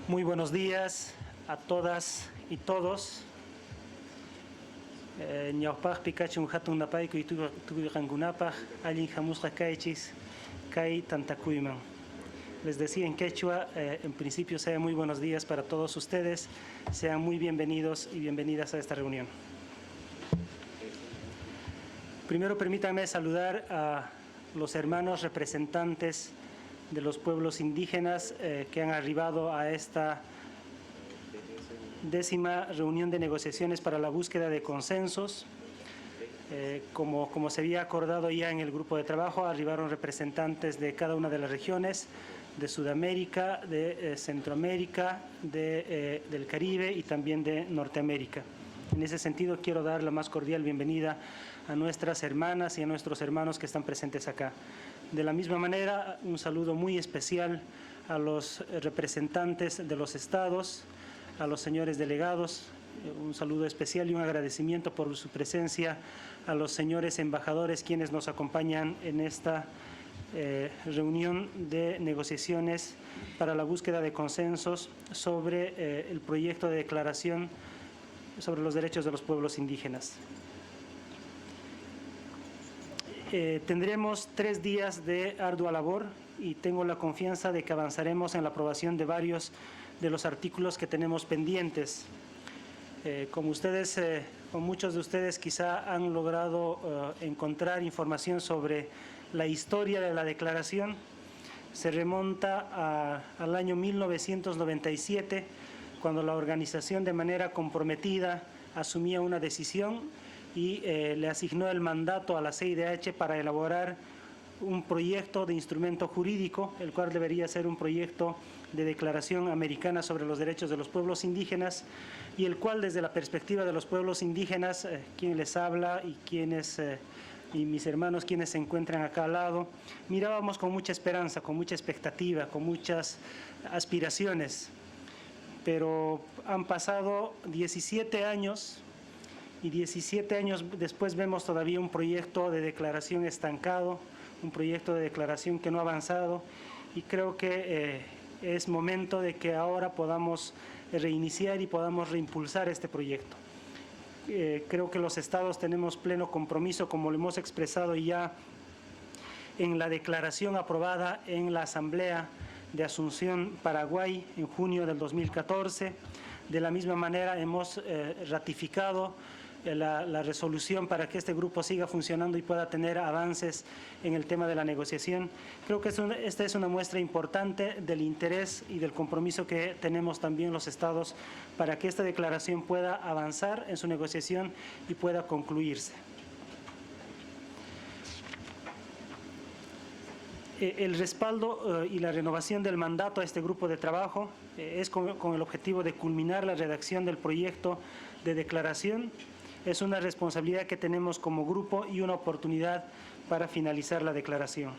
Muy buenos días a todas y todos. Ñawpaq pikachun hatun napayku y tuyuqankunapaq allin hamusqa kaychis kay tantakuyman. Les decía en quechua, en principio sean muy buenos días para todos ustedes, sean muy bienvenidos y bienvenidas a esta reunión. Primero permítanme saludar a los hermanos representantes de los pueblos indígenas que han arribado a esta 10ª reunión de negociaciones para la búsqueda de consensos. Como se había acordado ya en el grupo de trabajo, arribaron representantes de cada una de las regiones, de Sudamérica, de Centroamérica, del Caribe y también de Norteamérica. En ese sentido, quiero dar la más cordial bienvenida a nuestras hermanas y a nuestros hermanos que están presentes acá. De la misma manera, un saludo muy especial a los representantes de los estados, a los señores delegados, un saludo especial y un agradecimiento por su presencia a los señores embajadores quienes nos acompañan en esta reunión de negociaciones para la búsqueda de consensos sobre el proyecto de declaración sobre los derechos de los pueblos indígenas. Tendremos 3 días de ardua labor y tengo la confianza de que avanzaremos en la aprobación de varios de los artículos que tenemos pendientes. Como muchos de ustedes quizá han logrado encontrar información sobre la historia de la declaración, se remonta al año 1997, cuando la organización de manera comprometida asumía una decisión y le asignó el mandato a la CIDH para elaborar un proyecto de instrumento jurídico, el cual debería ser un proyecto de declaración americana sobre los derechos de los pueblos indígenas, y el cual desde la perspectiva de los pueblos indígenas, quien les habla y mis hermanos quienes se encuentran acá al lado, mirábamos con mucha esperanza, con mucha expectativa, con muchas aspiraciones. Pero han pasado 17 años y 17 años después vemos todavía un proyecto de declaración estancado, un proyecto de declaración que no ha avanzado, y creo que es momento de que ahora podamos reiniciar y podamos reimpulsar este proyecto. Creo que los estados tenemos pleno compromiso, como lo hemos expresado ya en la declaración aprobada en la Asamblea de Asunción, Paraguay, en junio del 2014. De la misma manera hemos ratificado la resolución para que este grupo siga funcionando y pueda tener avances en el tema de la negociación. Creo que esta es una muestra importante del interés y del compromiso que tenemos también los estados para que esta declaración pueda avanzar en su negociación y pueda concluirse. El respaldo y la renovación del mandato a este grupo de trabajo es con el objetivo de culminar la redacción del proyecto de declaración. Es una responsabilidad que tenemos como grupo y una oportunidad para finalizar la declaración.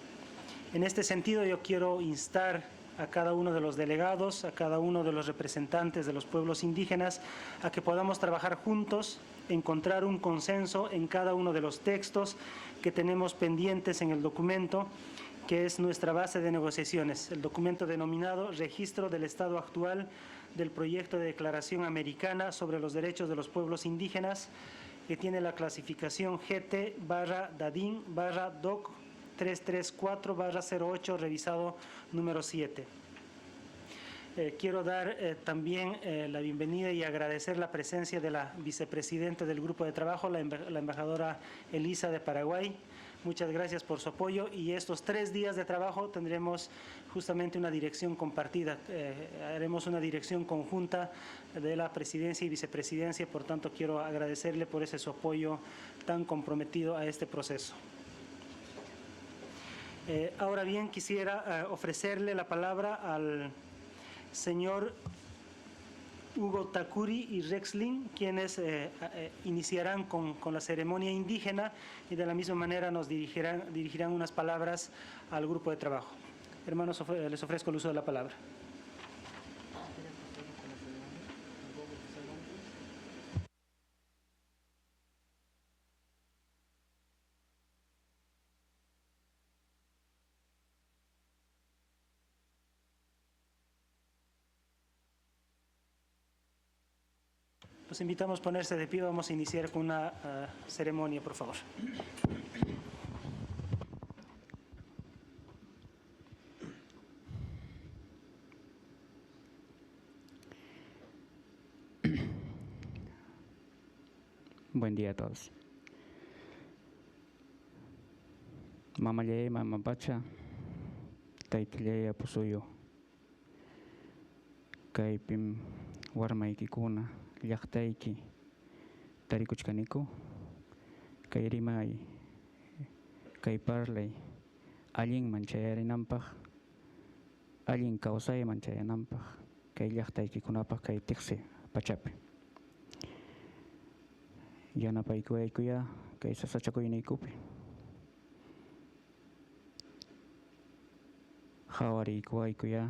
En este sentido, yo quiero instar a cada uno de los delegados, a cada uno de los representantes de los pueblos indígenas, a que podamos trabajar juntos, encontrar un consenso en cada uno de los textos que tenemos pendientes en el documento, que es nuestra base de negociaciones, el documento denominado Registro del Estado Actual del Proyecto de Declaración Americana sobre los Derechos de los Pueblos Indígenas, que tiene la clasificación GT/DADIN/DOC 334/08, revisado número 7. Quiero dar también la bienvenida y agradecer la presencia de la vicepresidenta del grupo de trabajo, la embajadora Elisa de Paraguay. Muchas gracias por su apoyo, y estos 3 días de trabajo tendremos justamente una dirección compartida, haremos una dirección conjunta de la presidencia y vicepresidencia, por tanto quiero agradecerle por ese su apoyo tan comprometido a este proceso. Ahora bien, quisiera ofrecerle la palabra al señor Hugo Takuri y Rex Lin, quienes iniciarán con la ceremonia indígena y de la misma manera nos dirigirán unas palabras al grupo de trabajo. Hermanos, les ofrezco el uso de la palabra. Los invitamos a ponerse de pie. Vamos a iniciar con una ceremonia, por favor. Buen día a todos. Mamalle, mamapacha, taitlle apusuyo. Kaipim warmaiki kuna, llaqtayki, tarikuchkaniku, kayrimay, kayparlay, allin manchayarinampaq, allin kawsay manchayanampaq, kay llaqtaykikunapaq kay tiqsi pachapi. Yanapaykuaykuya kay sasachakuyniykupi. Hawariykuaykuya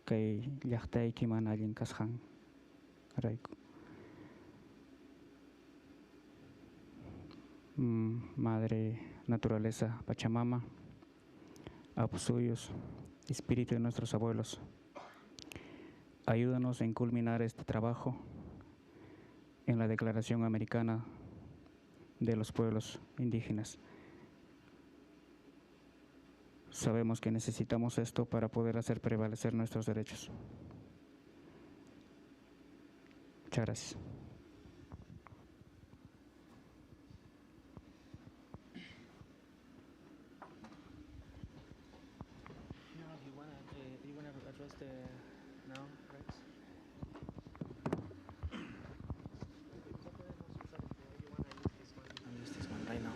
kay llaqtayki mana allin kasqan rayku. Madre Naturaleza Pachamama, Apusuyos, Espíritu de nuestros abuelos, ayúdanos en culminar este trabajo en la Declaración Americana de los Pueblos Indígenas. Sabemos que necesitamos esto para poder hacer prevalecer nuestros derechos. Muchas gracias. Do you want to address the now, Rex? I'll use this one right now.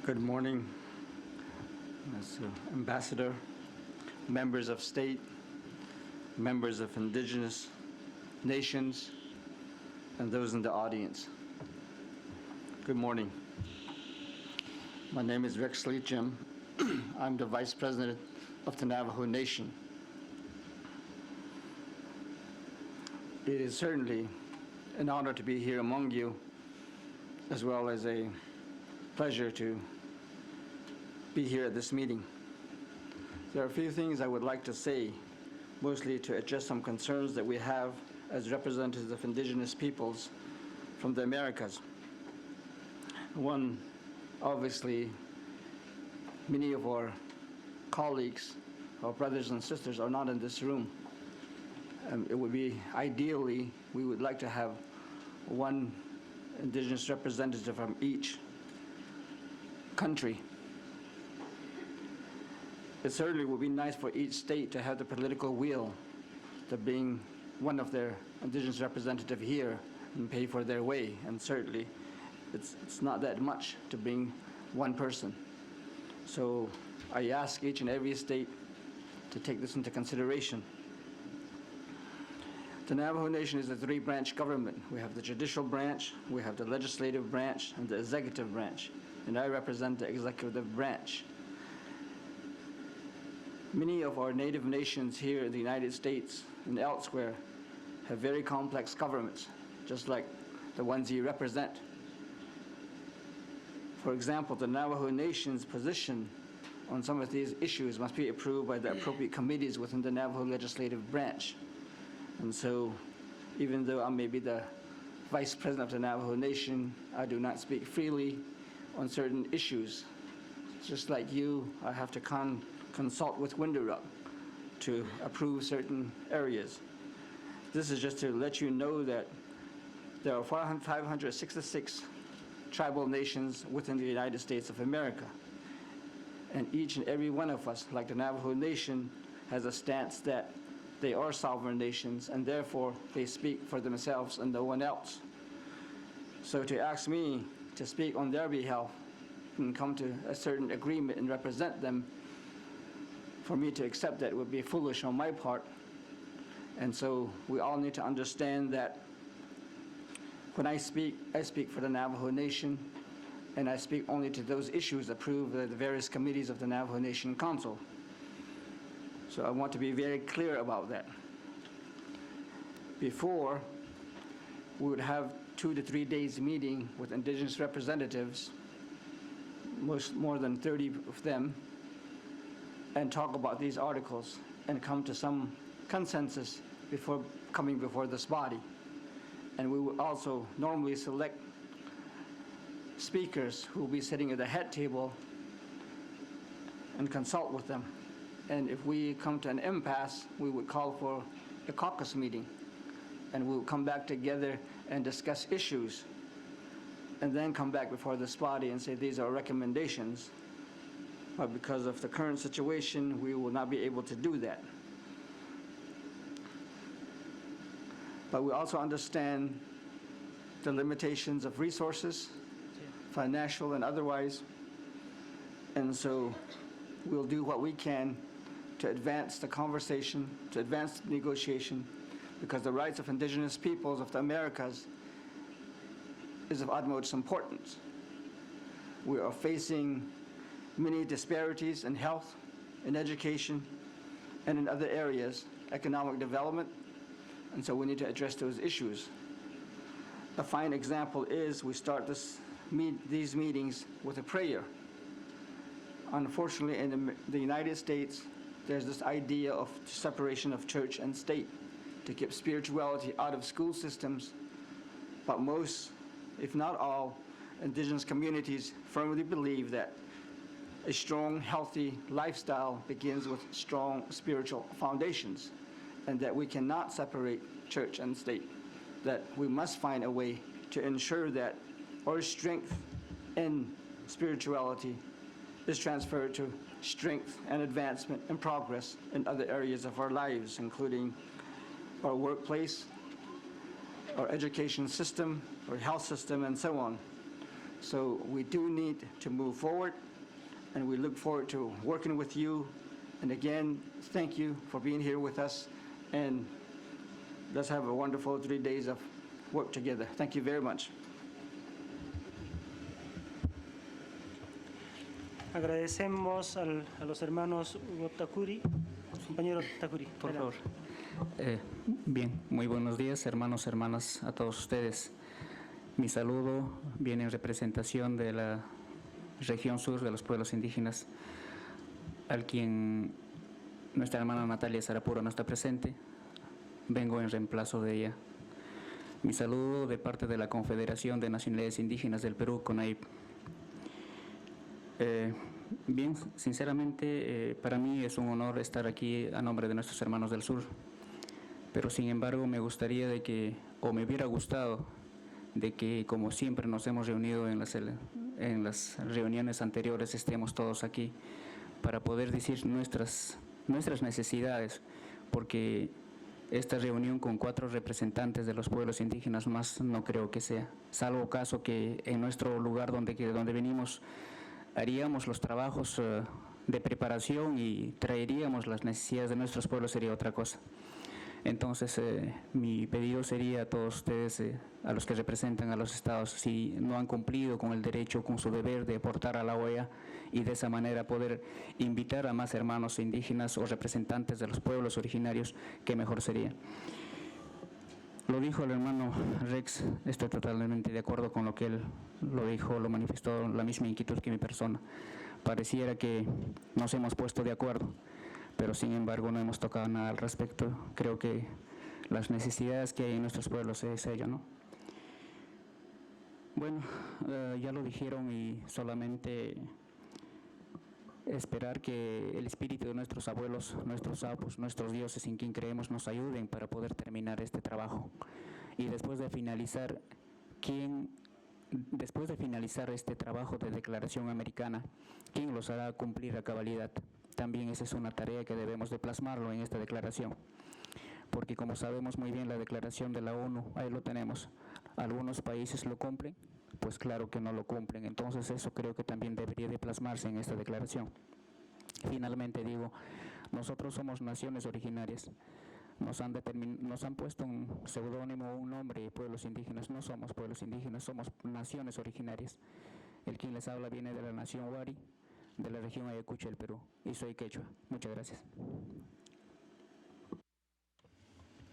Good morning, Mr. Ambassador, members of state, members of indigenous nations, and those in the audience. Good morning. My name is Rex Leacham. I'm the Vice President of the Navajo Nation. It is certainly an honor to be here among you, as well as a pleasure to be here at this meeting. There are a few things I would like to say, mostly to address some concerns that we have as representatives of indigenous peoples from the Americas. One, obviously, many of our colleagues, our brothers and sisters are not in this room. It would be, ideally, we would like to have one indigenous representative from each country. It certainly would be nice for each state to have the political will to bring one of their indigenous representative here and pay for their way, and certainly it's not that much to bring one person. So I ask each and every state to take this into consideration. The Navajo Nation is a three-branch government. We have the judicial branch, we have the legislative branch, and the executive branch, and I represent the executive branch. Many of our native nations here in the United States and elsewhere have very complex governments, just like the ones you represent. For example, the Navajo Nation's position on some of these issues must be approved by the appropriate committees within the Navajo legislative branch. And so, even though I may be the Vice President of the Navajo Nation, I do not speak freely on certain issues. Just like you, I have to consult with Windorup to approve certain areas. This is just to let you know that there are 566 tribal nations within the United States of America. And each and every one of us, like the Navajo Nation, has a stance that they are sovereign nations, and therefore they speak for themselves and no one else. So to ask me to speak on their behalf and come to a certain agreement and represent them, for me to accept that would be foolish on my part. And so we all need to understand that when I speak for the Navajo Nation, and I speak only to those issues approved by the various committees of the Navajo Nation Council. So I want to be very clear about that. Before, we would have 2 to 3 days meeting with Indigenous representatives, more than 30 of them, and talk about these articles and come to some consensus before coming before this body. And we would also normally select speakers who will be sitting at the head table and consult with them. And if we come to an impasse, we would call for a caucus meeting, and we will come back together and discuss issues, and then come back before this body and say these are recommendations. But because of the current situation, we will not be able to do that. But we also understand the limitations of resources, financial and otherwise, and so we'll do what we can to advance the conversation, to advance the negotiation, because the rights of Indigenous peoples of the Americas is of utmost importance. We are facing many disparities in health, in education, and in other areas, economic development, and so we need to address those issues. A fine example is we start these meetings with a prayer. Unfortunately, in the United States, there's this idea of separation of church and state to keep spirituality out of school systems, but most, if not all, Indigenous communities firmly believe that a strong, healthy lifestyle begins with strong spiritual foundations, and that we cannot separate church and state, that we must find a way to ensure that our strength in spirituality is transferred to strength and advancement and progress in other areas of our lives, including our workplace, our education system, our health system, and so on. So we do need to move forward, and we look forward to working with you. And again, thank you for being here with us, and let's have a wonderful 3 days of work together. Thank you very much. Agradecemos a los hermanos Hugo Takuri. Compañero Takuri, Por adelante. favor. Bien, muy buenos días, hermanos, hermanas, a todos ustedes. Mi saludo viene en representación de la región sur de los pueblos indígenas, al quien nuestra hermana Natalia Sarapuro no está presente. Vengo en reemplazo de ella. Mi saludo de parte de la Confederación de Nacionalidades Indígenas del Perú, CONAIP. Bien, sinceramente, para mí es un honor estar aquí a nombre de nuestros hermanos del sur, pero sin embargo me gustaría de que, o me hubiera gustado, de que como siempre nos hemos reunido en las reuniones anteriores, estemos todos aquí para poder decir nuestras necesidades, porque esta reunión con 4 representantes de los pueblos indígenas más no creo que sea, salvo caso que en nuestro lugar donde venimos haríamos los trabajos de preparación y traeríamos las necesidades de nuestros pueblos, sería otra cosa. Entonces, mi pedido sería a todos ustedes, a los que representan a los estados, si no han cumplido con el derecho, con su deber de aportar a la OEA y de esa manera poder invitar a más hermanos indígenas o representantes de los pueblos originarios, que mejor sería. Lo dijo el hermano Rex, estoy totalmente de acuerdo con lo que él lo dijo, lo manifestó, la misma inquietud que mi persona. Pareciera que nos hemos puesto de acuerdo, pero sin embargo no hemos tocado nada al respecto. Creo que las necesidades que hay en nuestros pueblos es ello, ¿no? Bueno, ya lo dijeron y solamente esperar que el espíritu de nuestros abuelos, nuestros sapos, nuestros dioses en quien creemos nos ayuden para poder terminar este trabajo. Y después de finalizar este trabajo de declaración americana, ¿quién los hará cumplir a cabalidad? También esa es una tarea que debemos de plasmarlo en esta declaración, porque como sabemos muy bien la declaración de la ONU, ahí lo tenemos, algunos países lo cumplen, pues claro que no lo cumplen, entonces eso creo que también debería de plasmarse en esta declaración. Finalmente digo, nosotros somos naciones originarias, nos han puesto un seudónimo, un nombre, pueblos indígenas. No somos pueblos indígenas, somos naciones originarias. El quien les habla viene de la nación Wari, de la región Ayacucho del Perú, y soy quechua. Muchas gracias.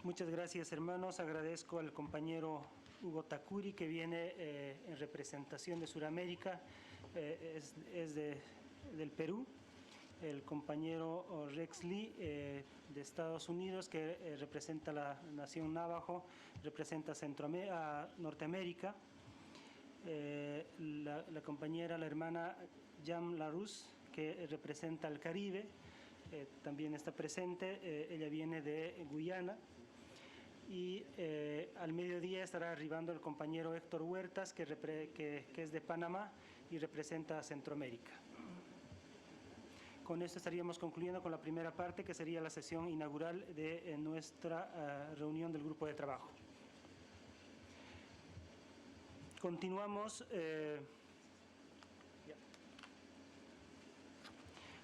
Muchas gracias, hermanos. Agradezco al compañero Hugo Takuri, que viene en representación de Sudamérica, es del Perú. El compañero Rex Lee, de Estados Unidos, que representa la nación Navajo, representa a Norteamérica. La compañera, la hermana Jam Larus, que representa al Caribe, también está presente. Ella viene de Guyana. Y al mediodía estará arribando el compañero Héctor Huertas, que es de Panamá y representa a Centroamérica. Con esto estaríamos concluyendo con la primera parte, que sería la sesión inaugural de nuestra reunión del grupo de trabajo. Continuamos.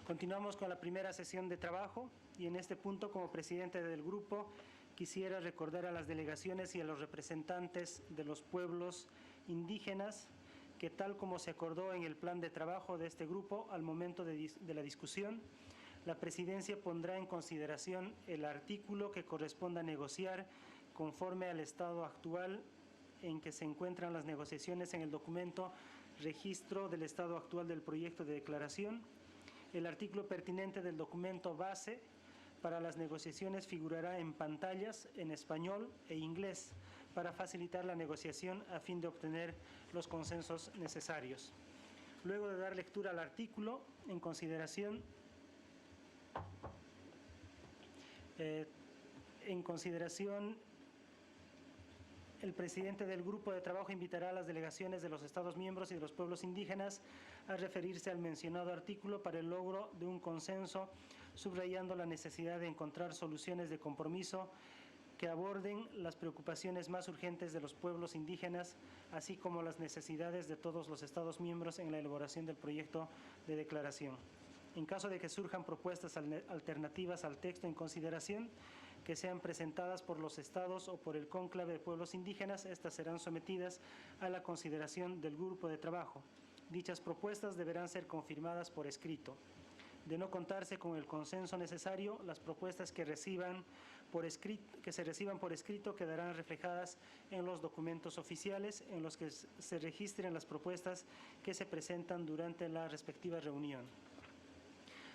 Continuamos con la primera sesión de trabajo, y en este punto, como presidente del grupo, quisiera recordar a las delegaciones y a los representantes de los pueblos indígenas que, tal como se acordó en el plan de trabajo de este grupo, al momento de la discusión, la presidencia pondrá en consideración el artículo que corresponda a negociar conforme al estado actual en que se encuentran las negociaciones en el documento Registro del estado actual del proyecto de declaración. El artículo pertinente del documento base para las negociaciones figurará en pantallas en español e inglés para facilitar la negociación a fin de obtener los consensos necesarios. Luego de dar lectura al artículo, en consideración, el presidente del grupo de trabajo invitará a las delegaciones de los Estados miembros y de los pueblos indígenas a referirse al mencionado artículo para el logro de un consenso, subrayando la necesidad de encontrar soluciones de compromiso que aborden las preocupaciones más urgentes de los pueblos indígenas, así como las necesidades de todos los Estados miembros en la elaboración del proyecto de declaración. En caso de que surjan propuestas alternativas al texto en consideración, que sean presentadas por los estados o por el cónclave de pueblos indígenas, estas serán sometidas a la consideración del grupo de trabajo. Dichas propuestas deberán ser confirmadas por escrito. De no contarse con el consenso necesario, las propuestas que se reciban por escrito quedarán reflejadas en los documentos oficiales en los que se registren las propuestas que se presentan durante la respectiva reunión.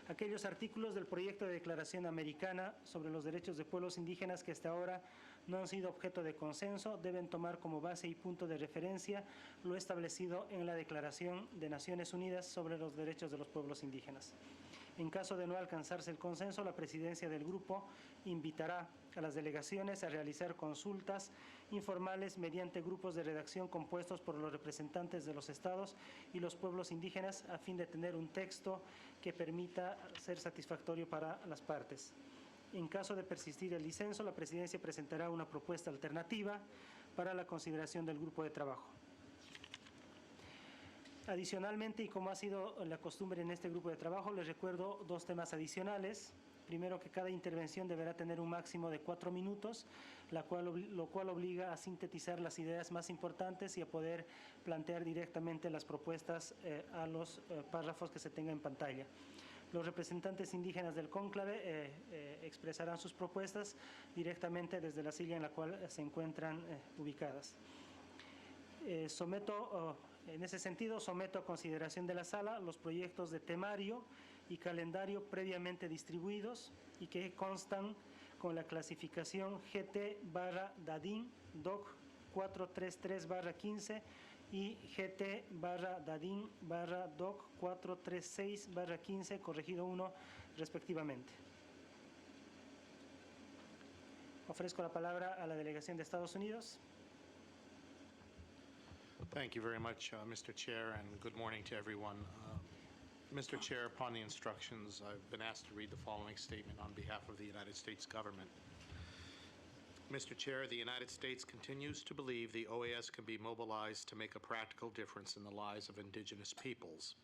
Aquellos artículos del proyecto de declaración americana sobre los derechos de pueblos indígenas que hasta ahora no han sido objeto de consenso deben tomar como base y punto de referencia lo establecido en la Declaración de Naciones Unidas sobre los Derechos de los Pueblos Indígenas. En caso de no alcanzarse el consenso, la presidencia del grupo invitará a las delegaciones a realizar consultas informales mediante grupos de redacción compuestos por los representantes de los estados y los pueblos indígenas a fin de tener un texto que permita ser satisfactorio para las partes. En caso de persistir el disenso, la presidencia presentará una propuesta alternativa para la consideración del grupo de trabajo. Adicionalmente, y como ha sido la costumbre en este grupo de trabajo, les recuerdo dos temas adicionales. Primero, que cada intervención deberá tener un máximo de 4 minutos, lo cual obliga a sintetizar las ideas más importantes y a poder plantear directamente las propuestas a los párrafos que se tengan en pantalla. Los representantes indígenas del cónclave expresarán sus propuestas directamente desde la silla en la cual se encuentran ubicadas. En ese sentido, someto a consideración de la sala los proyectos de temario y calendario previamente distribuidos y que constan con la clasificación GT/DADIN DOC 433/15 y GT/DADIN/DOC 436/15, corregido 1, respectivamente. Ofrezco la palabra a la delegación de Estados Unidos. Thank you very much, Mr. Chair, and good morning to everyone. Mr. Chair, upon the instructions, I've been asked to read the following statement on behalf of the United States government. Mr. Chair, the United States continues to believe the OAS can be mobilized to make a practical difference in the lives of Indigenous peoples.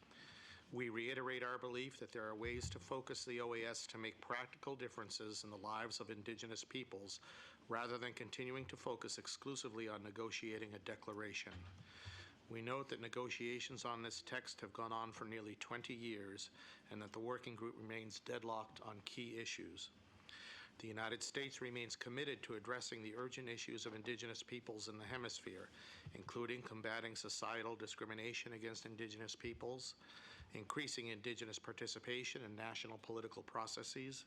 We reiterate our belief that there are ways to focus the OAS to make practical differences in the lives of Indigenous peoples rather than continuing to focus exclusively on negotiating a declaration. We note that negotiations on this text have gone on for nearly 20 years and that the working group remains deadlocked on key issues. The United States remains committed to addressing the urgent issues of Indigenous peoples in the hemisphere, including combating societal discrimination against Indigenous peoples, increasing Indigenous participation in national political processes,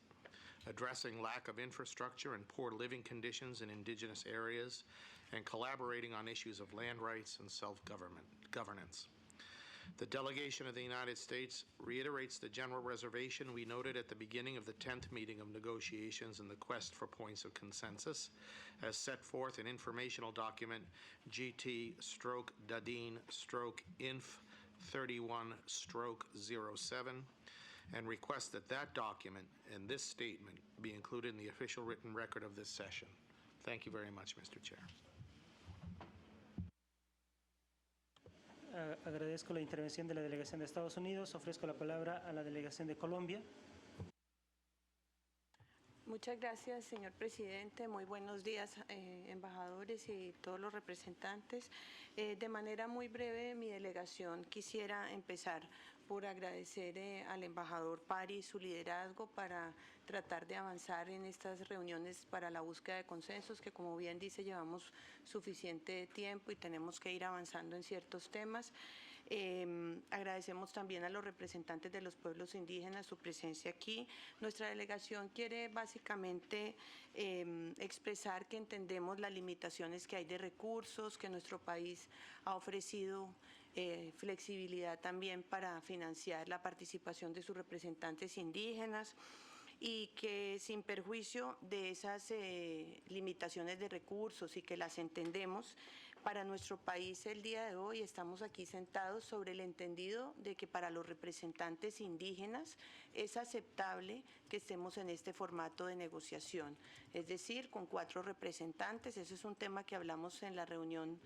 addressing lack of infrastructure and poor living conditions in Indigenous areas, and collaborating on issues of land rights and self-governance. The delegation of the United States reiterates the general reservation we noted at the beginning of the 10th meeting of negotiations in the quest for points of consensus, as set forth in informational document GT/Dadeen/Inf 31/07, and request that that document and this statement be included in the official written record of this session. Thank you very much, Mr. Chair. Agradezco la intervención de la delegación de Estados Unidos. Ofrezco la palabra a la delegación de Colombia. Muchas gracias, señor presidente. Muy buenos días, embajadores y todos los representantes. De manera muy breve, mi delegación quisiera empezar por agradecer al embajador Pari su liderazgo para tratar de avanzar en estas reuniones para la búsqueda de consensos, que como bien dice, llevamos suficiente tiempo y tenemos que ir avanzando en ciertos temas. Agradecemos también a los representantes de los pueblos indígenas su presencia aquí. Nuestra delegación quiere básicamente expresar que entendemos las limitaciones que hay de recursos, que nuestro país ha ofrecido flexibilidad también para financiar la participación de sus representantes indígenas, y que sin perjuicio de esas limitaciones de recursos y que las entendemos, para nuestro país el día de hoy estamos aquí sentados sobre el entendido de que para los representantes indígenas es aceptable que estemos en este formato de negociación, es decir, con 4 representantes. Ese es un tema que hablamos en la reunión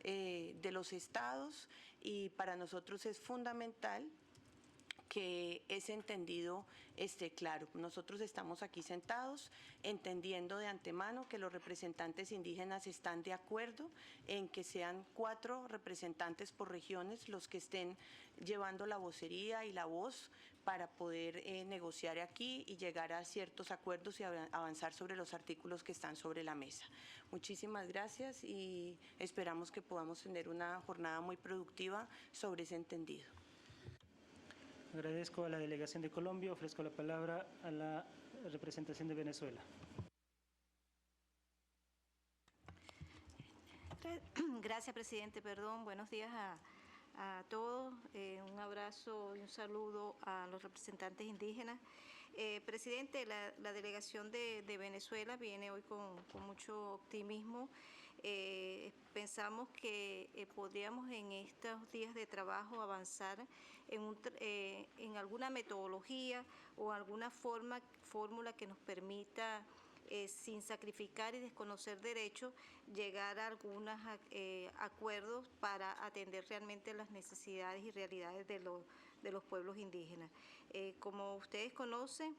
de los estados, y para nosotros es fundamental que ese entendido esté claro. Nosotros estamos aquí sentados entendiendo de antemano que los representantes indígenas están de acuerdo en que sean 4 representantes por regiones los que estén llevando la vocería y la voz para poder negociar aquí y llegar a ciertos acuerdos y avanzar sobre los artículos que están sobre la mesa. Muchísimas gracias y esperamos que podamos tener una jornada muy productiva sobre ese entendido. Agradezco a la delegación de Colombia. Ofrezco la palabra a la representación de Venezuela. Gracias, presidente. Perdón. Buenos días a todos. Un abrazo y un saludo a los representantes indígenas. Presidente, la delegación de Venezuela viene hoy con mucho optimismo. Pensamos que podríamos en estos días de trabajo avanzar en alguna metodología o alguna fórmula que nos permita, sin sacrificar y desconocer derechos, llegar a algunos acuerdos para atender realmente las necesidades y realidades de los pueblos indígenas. Como ustedes conocen,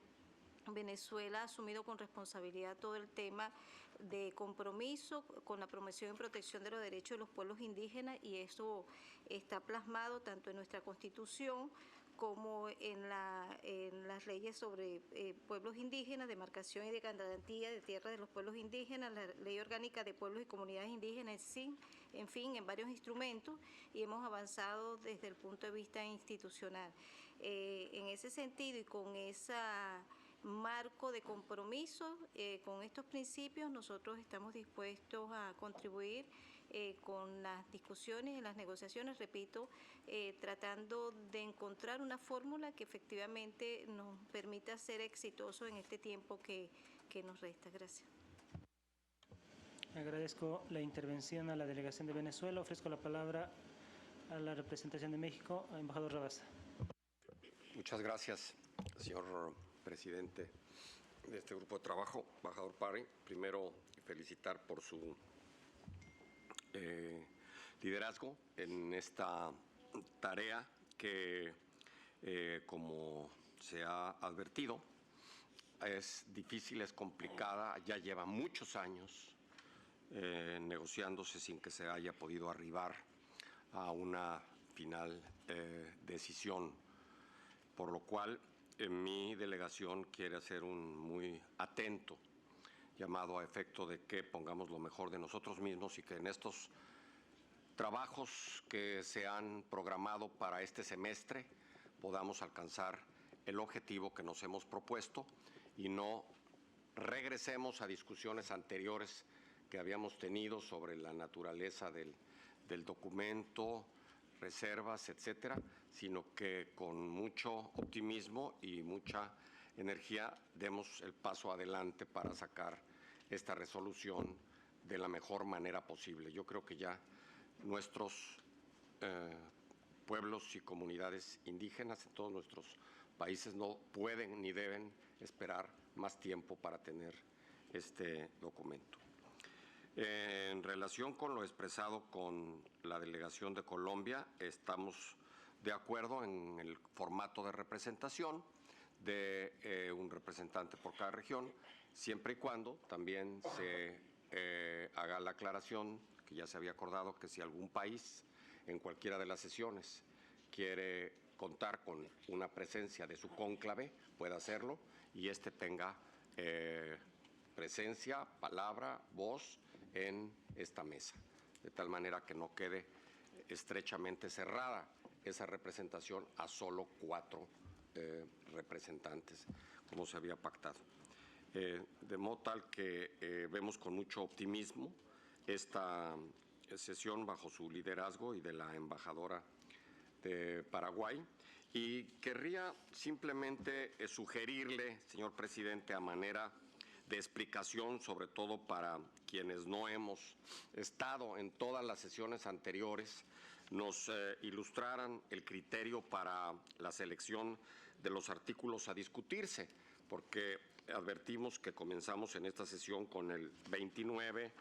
Venezuela ha asumido con responsabilidad todo el tema de compromiso con la promoción y protección de los derechos de los pueblos indígenas, y eso está plasmado tanto en nuestra Constitución como en las leyes sobre pueblos indígenas, demarcación y de garantía de tierras de los pueblos indígenas, la Ley Orgánica de Pueblos y Comunidades Indígenas, en fin, en varios instrumentos, y hemos avanzado desde el punto de vista institucional. En ese sentido y con esa marco de compromiso, con estos principios, nosotros estamos dispuestos a contribuir con las discusiones y las negociaciones, repito, tratando de encontrar una fórmula que efectivamente nos permita ser exitosos en este tiempo que nos resta. Gracias. Agradezco la intervención a la delegación de Venezuela. Ofrezco la palabra a la representación de México, al embajador Rabasa. Muchas gracias, señor presidente de este grupo de trabajo, embajador Pari. Primero, felicitar por su liderazgo en esta tarea que, como se ha advertido, es difícil, es complicada, ya lleva muchos años negociándose sin que se haya podido arribar a una final decisión, por lo cual mi delegación quiere hacer un muy atento llamado a efecto de que pongamos lo mejor de nosotros mismos y que en estos trabajos que se han programado para este semestre podamos alcanzar el objetivo que nos hemos propuesto y no regresemos a discusiones anteriores que habíamos tenido sobre la naturaleza del documento, reservas, etcétera, sino que con mucho optimismo y mucha energía demos el paso adelante para sacar esta resolución de la mejor manera posible. Yo creo que ya nuestros pueblos y comunidades indígenas en todos nuestros países no pueden ni deben esperar más tiempo para tener este documento. En relación con lo expresado con la delegación de Colombia, estamos de acuerdo en el formato de representación de un representante por cada región, siempre y cuando también se haga la aclaración que ya se había acordado que si algún país en cualquiera de las sesiones quiere contar con una presencia de su cónclave, pueda hacerlo y este tenga presencia, palabra, voz en esta mesa, de tal manera que no quede estrechamente cerrada esa representación a solo 4 representantes, como se había pactado. De modo tal que vemos con mucho optimismo esta sesión bajo su liderazgo y de la embajadora de Paraguay. Y querría simplemente sugerirle, señor presidente, a manera de explicación, sobre todo para quienes no hemos estado en todas las sesiones anteriores, nos ilustraran el criterio para la selección de los artículos a discutirse, porque advertimos que comenzamos en esta sesión con el 29,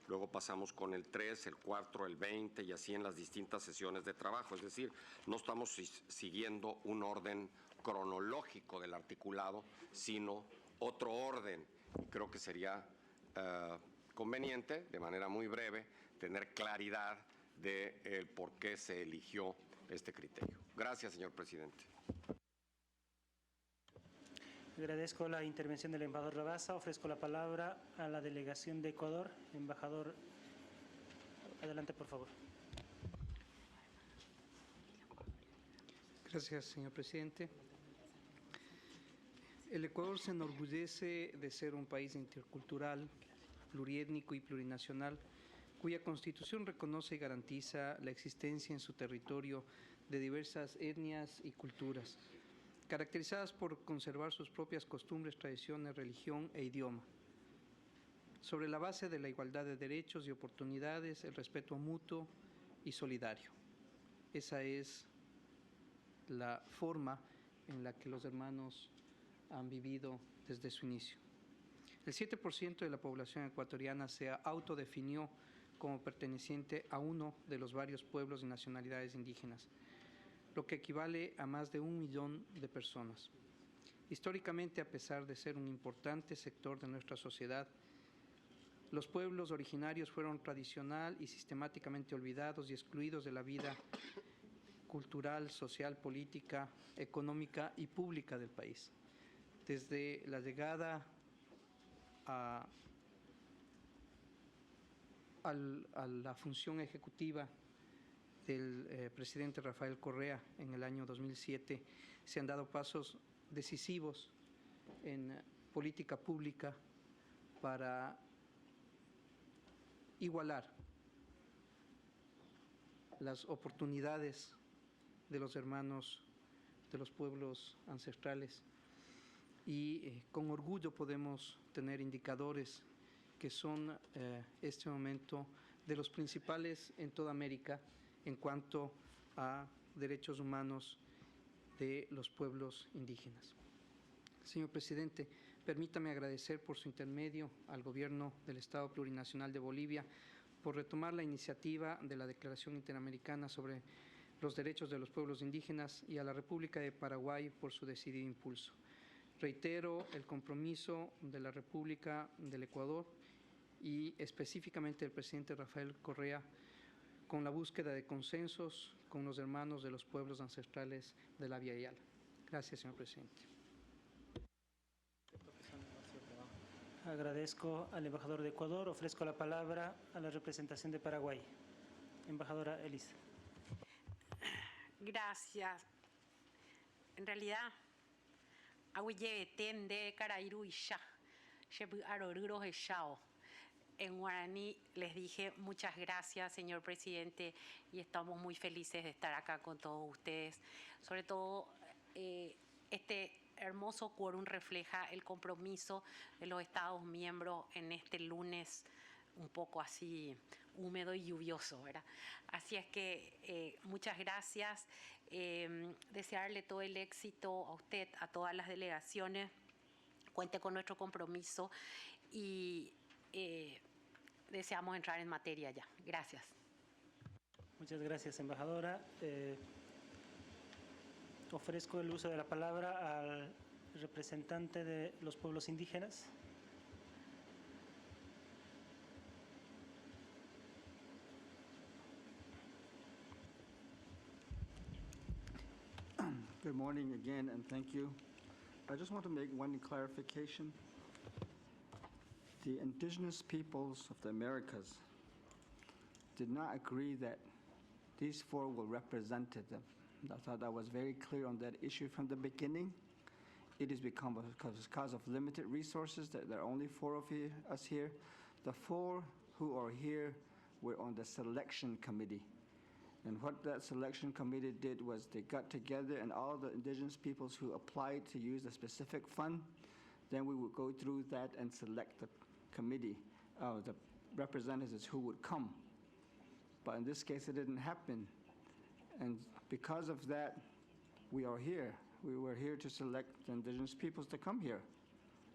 luego pasamos con el 3, el 4, el 20 y así en las distintas sesiones de trabajo. Es decir, no estamos siguiendo un orden cronológico del articulado, sino otro orden. Creo que sería conveniente, de manera muy breve, tener claridad de por qué se eligió este criterio. Gracias, señor presidente. Agradezco la intervención del embajador Rabasa. Ofrezco la palabra a la delegación de Ecuador. Embajador, adelante, por favor. Gracias, señor presidente. El Ecuador se enorgullece de ser un país intercultural, pluriétnico y plurinacional, cuya Constitución reconoce y garantiza la existencia en su territorio de diversas etnias y culturas, caracterizadas por conservar sus propias costumbres, tradiciones, religión e idioma, sobre la base de la igualdad de derechos y oportunidades, el respeto mutuo y solidario. Esa es la forma en la que los hermanos han vivido desde su inicio. El 7% de la población ecuatoriana se autodefinió como perteneciente a uno de los varios pueblos y nacionalidades indígenas, lo que equivale a más de 1 millón de personas. Históricamente, a pesar de ser un importante sector de nuestra sociedad, los pueblos originarios fueron tradicional y sistemáticamente olvidados y excluidos de la vida cultural, social, política, económica y pública del país. Desde la llegada a la función ejecutiva del presidente Rafael Correa en el año 2007, se han dado pasos decisivos en política pública para igualar las oportunidades de los hermanos de los pueblos ancestrales y con orgullo podemos tener indicadores que son este momento de los principales en toda América en cuanto a derechos humanos de los pueblos indígenas. Señor presidente, permítame agradecer por su intermedio al Gobierno del Estado Plurinacional de Bolivia por retomar la iniciativa de la Declaración Interamericana sobre los Derechos de los Pueblos Indígenas y a la República de Paraguay por su decidido impulso. Reitero el compromiso de la República del Ecuador y específicamente del presidente Rafael Correa con la búsqueda de consensos con los hermanos de los pueblos ancestrales de la Via Yala. Gracias, señor presidente. Agradezco al embajador de Ecuador. Ofrezco la palabra a la representación de Paraguay. Embajadora Elisa. Gracias. En realidad, tende carairu isha, aroruro echao. En guaraní les dije muchas gracias, señor presidente, y estamos muy felices de estar acá con todos ustedes. Sobre todo, este hermoso quórum refleja el compromiso de los Estados miembros en este lunes un poco así húmedo y lluvioso, ¿verdad? Así es que muchas gracias. Desearle todo el éxito a usted, a todas las delegaciones. Cuente con nuestro compromiso y deseamos entrar en materia ya. Gracias. Muchas gracias, embajadora. Ofrezco el uso de la palabra al representante de los pueblos indígenas. Good morning again, and thank you. I just want to make one clarification. The indigenous peoples of the Americas did not agree that these four will represent them. I thought that was very clear on that issue from the beginning. It is because of limited resources that there are only four of us here. The four who are here were on the selection committee. And what that selection committee did was they got together and all the indigenous peoples who applied to use a specific fund, then we would go through that and select the committee, the representatives who would come. But in this case, it didn't happen. And because of that, we are here. We were here to select the indigenous peoples to come here.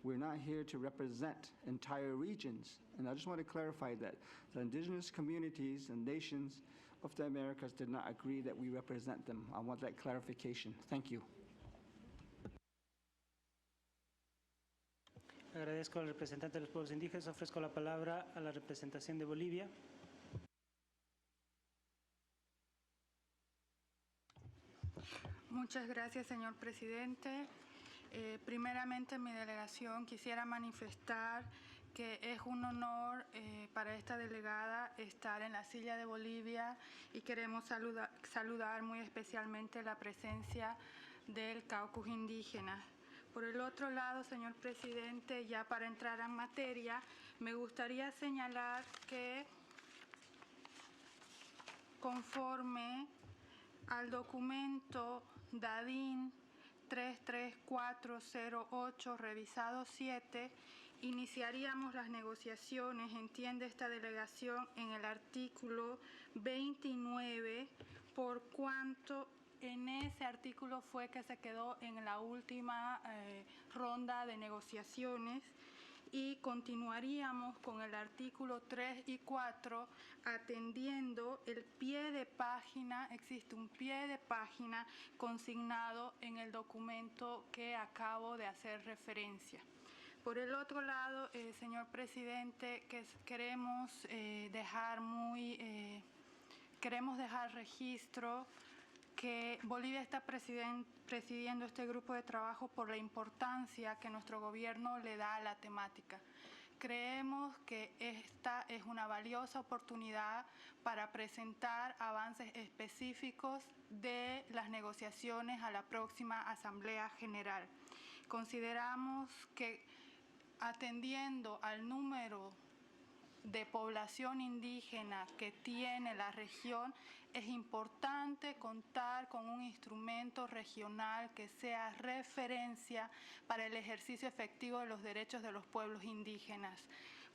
We're not here to represent entire regions. And I just want to clarify that. The indigenous communities and nations of the Americas did not agree that we represent them. I want that clarification. Thank you. Agradezco al representante de los pueblos indígenas. Ofrezco la palabra a la representación de Bolivia. Muchas gracias, señor presidente. Primeramente, mi delegación quisiera manifestar que es un honor para esta delegada estar en la silla de Bolivia y queremos saludar muy especialmente la presencia del caucus indígena. Por el otro lado, señor presidente, ya para entrar en materia, me gustaría señalar que conforme al documento DADIN 33408, revisado 7, iniciaríamos las negociaciones, entiende esta delegación, en el artículo 29, por cuanto en ese artículo fue que se quedó en la última ronda de negociaciones, y continuaríamos con el artículo 3 y 4 atendiendo el pie de página. Existe un pie de página consignado en el documento que acabo de hacer referencia. Por el otro lado, señor presidente, queremos dejar registro que Bolivia está presidiendo este grupo de trabajo por la importancia que nuestro gobierno le da a la temática. Creemos que esta es una valiosa oportunidad para presentar avances específicos de las negociaciones a la próxima Asamblea General. Consideramos que atendiendo al número de población indígena que tiene la región, es importante contar con un instrumento regional que sea referencia para el ejercicio efectivo de los derechos de los pueblos indígenas.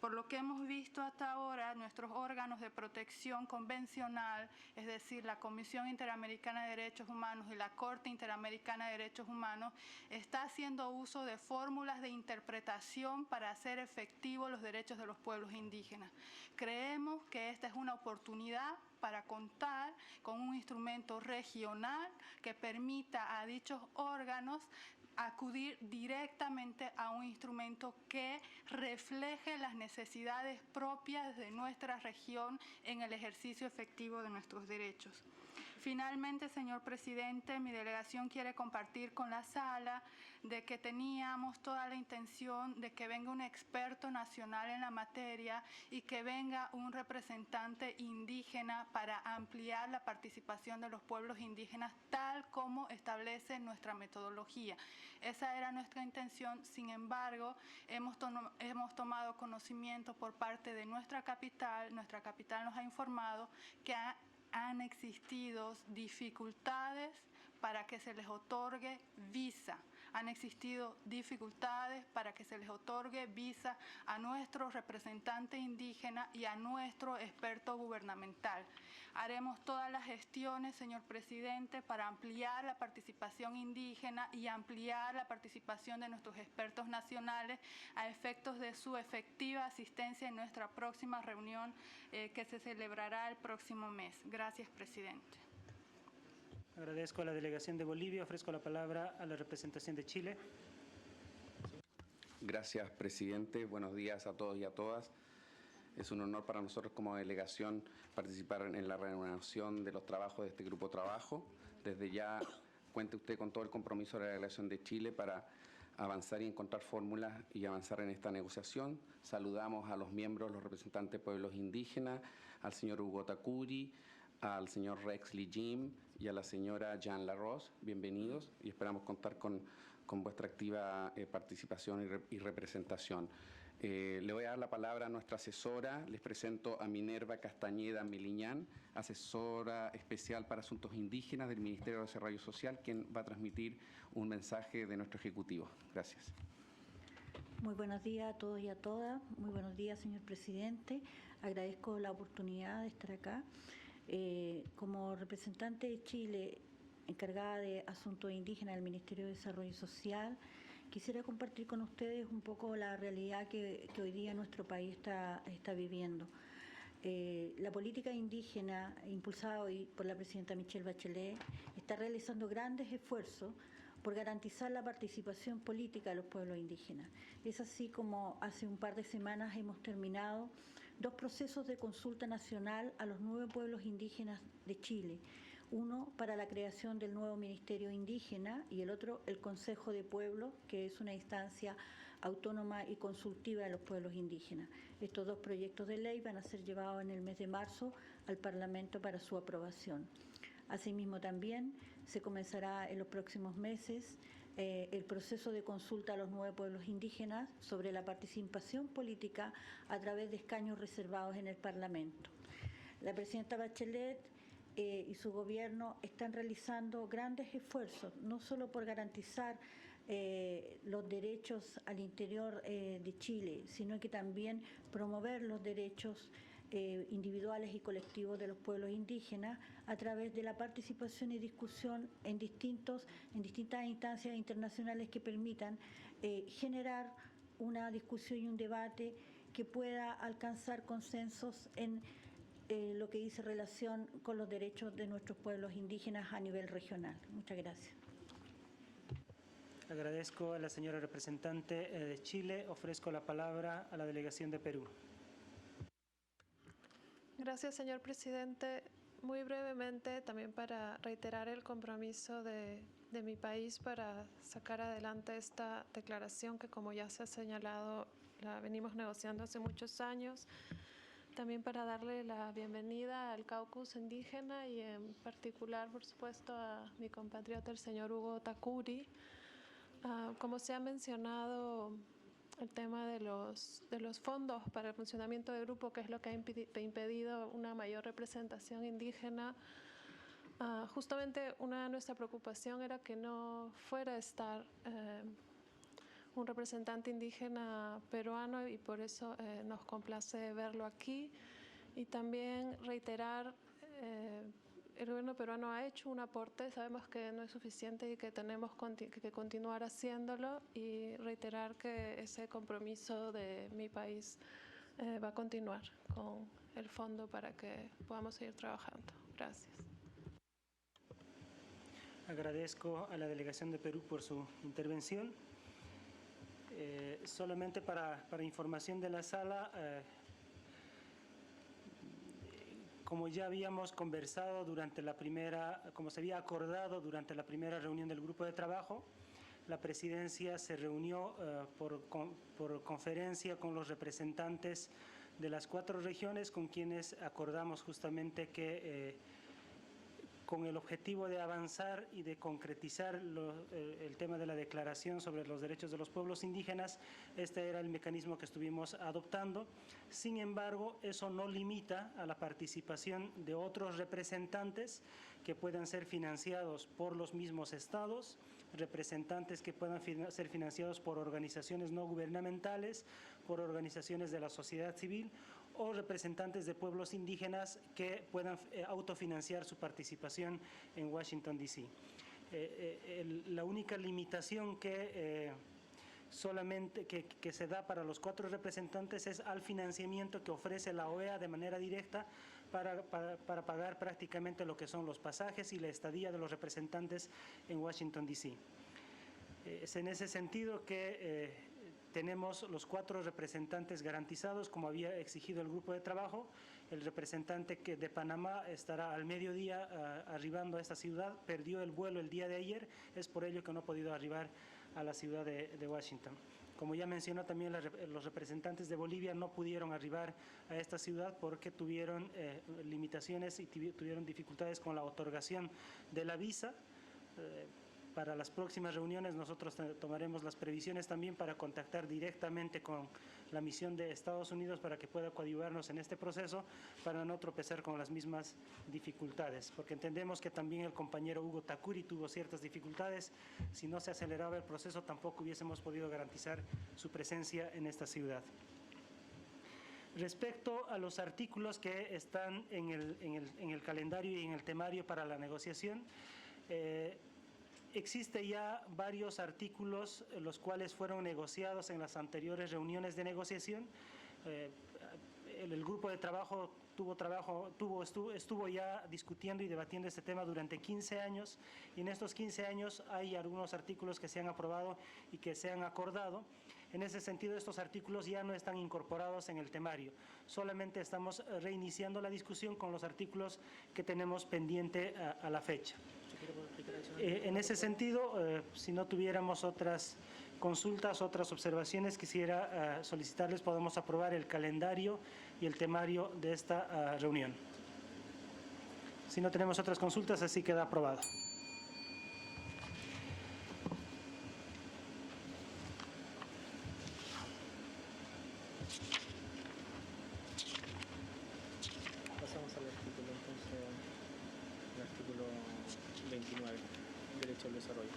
Por lo que hemos visto hasta ahora, nuestros órganos de protección convencional, es decir, la Comisión Interamericana de Derechos Humanos y la Corte Interamericana de Derechos Humanos, está haciendo uso de fórmulas de interpretación para hacer efectivos los derechos de los pueblos indígenas. Creemos que esta es una oportunidad para contar con un instrumento regional que permita a dichos órganos acudir directamente a un instrumento que refleje las necesidades propias de nuestra región en el ejercicio efectivo de nuestros derechos. Finalmente, señor presidente, mi delegación quiere compartir con la sala de que teníamos toda la intención de que venga un experto nacional en la materia y que venga un representante indígena para ampliar la participación de los pueblos indígenas tal como establece nuestra metodología. Esa era nuestra intención, sin embargo, hemos tomado conocimiento por parte de nuestra capital nos ha informado que han existido dificultades para que se les otorgue visa. Han existido dificultades para que se les otorgue visa a nuestro representante indígena y a nuestro experto gubernamental. Haremos todas las gestiones, señor presidente, para ampliar la participación indígena y ampliar la participación de nuestros expertos nacionales a efectos de su efectiva asistencia en nuestra próxima reunión que se celebrará el próximo mes. Gracias, presidente. Agradezco a la delegación de Bolivia. Ofrezco la palabra a la representación de Chile. Gracias, presidente. Buenos días a todos y a todas. Es un honor para nosotros como delegación participar en la reanudación de los trabajos de este grupo de trabajo. Desde ya cuente usted con todo el compromiso de la delegación de Chile para avanzar y encontrar fórmulas y avanzar en esta negociación. Saludamos a los miembros, los representantes de pueblos indígenas, al señor Hugo Takuri, al señor Rex Lee Jim y a la señora Jean Larose. Bienvenidos y esperamos contar con vuestra activa participación y representación. Le voy a dar la palabra a nuestra asesora. Les presento a Minerva Castañeda Meliñán, asesora especial para asuntos indígenas del Ministerio de Desarrollo Social, quien va a transmitir un mensaje de nuestro Ejecutivo. Gracias. Muy buenos días a todos y a todas. Muy buenos días, señor presidente. Agradezco la oportunidad de estar acá. Como representante de Chile, encargada de asuntos indígenas del Ministerio de Desarrollo Social, quisiera compartir con ustedes un poco la realidad que hoy día nuestro país está viviendo. La política indígena, impulsada hoy por la presidenta Michelle Bachelet, está realizando grandes esfuerzos por garantizar la participación política de los pueblos indígenas. Es así como hace un par de semanas hemos terminado 2 procesos de consulta nacional a los 9 pueblos indígenas de Chile. Uno para la creación del nuevo Ministerio Indígena y el otro el Consejo de Pueblos, que es una instancia autónoma y consultiva de los pueblos indígenas. Estos 2 proyectos de ley van a ser llevados en el mes de marzo al Parlamento para su aprobación. Asimismo, también se comenzará en los próximos meses el proceso de consulta a los 9 pueblos indígenas sobre la participación política a través de escaños reservados en el Parlamento. La presidenta Bachelet y su gobierno están realizando grandes esfuerzos, no solo por garantizar los derechos al interior de Chile, sino que también promover los derechos individuales y colectivos de los pueblos indígenas a través de la participación y discusión en distintas instancias internacionales que permitan generar una discusión y un debate que pueda alcanzar consensos en lo que dice relación con los derechos de nuestros pueblos indígenas a nivel regional. Muchas gracias. Agradezco a la señora representante de Chile. Ofrezco la palabra a la delegación de Perú. Gracias, señor presidente. Muy brevemente, también para reiterar el compromiso de mi país para sacar adelante esta declaración que, como ya se ha señalado, la venimos negociando hace muchos años. También para darle la bienvenida al caucus indígena y en particular, por supuesto, a mi compatriota, el señor Hugo Takuri. Como se ha mencionado, el tema de los fondos para el funcionamiento del grupo, que es lo que ha impedido una mayor representación indígena. Justamente una de nuestras preocupaciones era que no fuera a estar un representante indígena peruano y por eso nos complace verlo aquí. Y también reiterar, el gobierno peruano ha hecho un aporte, sabemos que no es suficiente y que tenemos que continuar haciéndolo, y reiterar que ese compromiso de mi país va a continuar con el fondo para que podamos seguir trabajando. Gracias. Agradezco a la delegación de Perú por su intervención. Solamente para información de la sala, como ya habíamos conversado durante la primera, como se había acordado durante la primera reunión del grupo de trabajo, la presidencia se reunió por conferencia con los representantes de las 4 regiones, con quienes acordamos justamente que con el objetivo de avanzar y de concretizar el tema de la declaración sobre los derechos de los pueblos indígenas, este era el mecanismo que estuvimos adoptando. Sin embargo, eso no limita a la participación de otros representantes que puedan ser financiados por los mismos estados, representantes que puedan ser financiados por organizaciones no gubernamentales, por organizaciones de la sociedad civil o representantes de pueblos indígenas que puedan autofinanciar su participación en Washington, D.C. La única limitación que se da para los 4 representantes es al financiamiento que ofrece la OEA de manera directa para pagar prácticamente lo que son los pasajes y la estadía de los representantes en Washington, D.C. Es en ese sentido que tenemos los 4 representantes garantizados, como había exigido el grupo de trabajo. El representante de Panamá estará al mediodía arribando a esta ciudad, perdió el vuelo el día de ayer, es por ello que no ha podido arribar a la ciudad de Washington. Como ya mencionó también, los representantes de Bolivia no pudieron arribar a esta ciudad porque tuvieron limitaciones y tuvieron dificultades con la otorgación de la visa. Para las próximas reuniones nosotros tomaremos las previsiones también para contactar directamente con la misión de Estados Unidos para que pueda coadyuvarnos en este proceso, para no tropezar con las mismas dificultades, porque entendemos que también el compañero Hugo Takuri tuvo ciertas dificultades. Si no se aceleraba el proceso, tampoco hubiésemos podido garantizar su presencia en esta ciudad. Respecto a los artículos que están en el calendario y en el temario para la negociación, existe ya varios artículos los cuales fueron negociados en las anteriores reuniones de negociación. El grupo de trabajo estuvo ya discutiendo y debatiendo este tema durante 15 años y en estos 15 años hay algunos artículos que se han aprobado y que se han acordado. En ese sentido, estos artículos ya no están incorporados en el temario. Solamente estamos reiniciando la discusión con los artículos que tenemos pendiente a la fecha. En ese sentido, si no tuviéramos otras consultas, otras observaciones, quisiera solicitarles, podemos aprobar el calendario y el temario de esta reunión. Si no tenemos otras consultas, así queda aprobado. Pasamos al artículo, entonces, el artículo 29, derecho al desarrollo.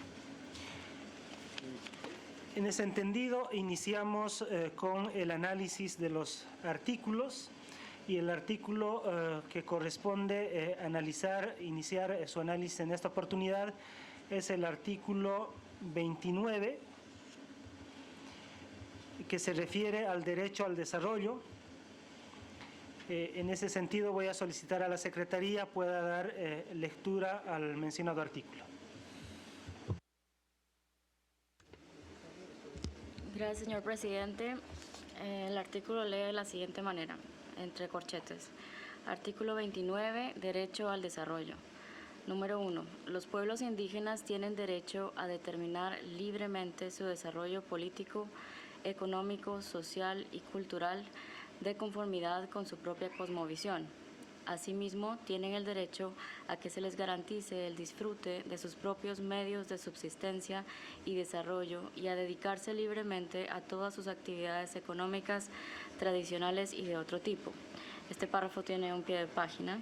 En ese entendido, iniciamos con el análisis de los artículos y el artículo que corresponde iniciar su análisis en esta oportunidad es el artículo 29, que se refiere al derecho al desarrollo. En ese sentido, voy a solicitar a la Secretaría pueda dar lectura al mencionado artículo. Gracias, señor presidente. El artículo lee de la siguiente manera, entre corchetes. Artículo 29, derecho al desarrollo. Número 1. Los pueblos indígenas tienen derecho a determinar libremente su desarrollo político, económico, social y cultural de conformidad con su propia cosmovisión. Asimismo, tienen el derecho a que se les garantice el disfrute de sus propios medios de subsistencia y desarrollo y a dedicarse libremente a todas sus actividades económicas, tradicionales y de otro tipo. Este párrafo tiene un pie de página.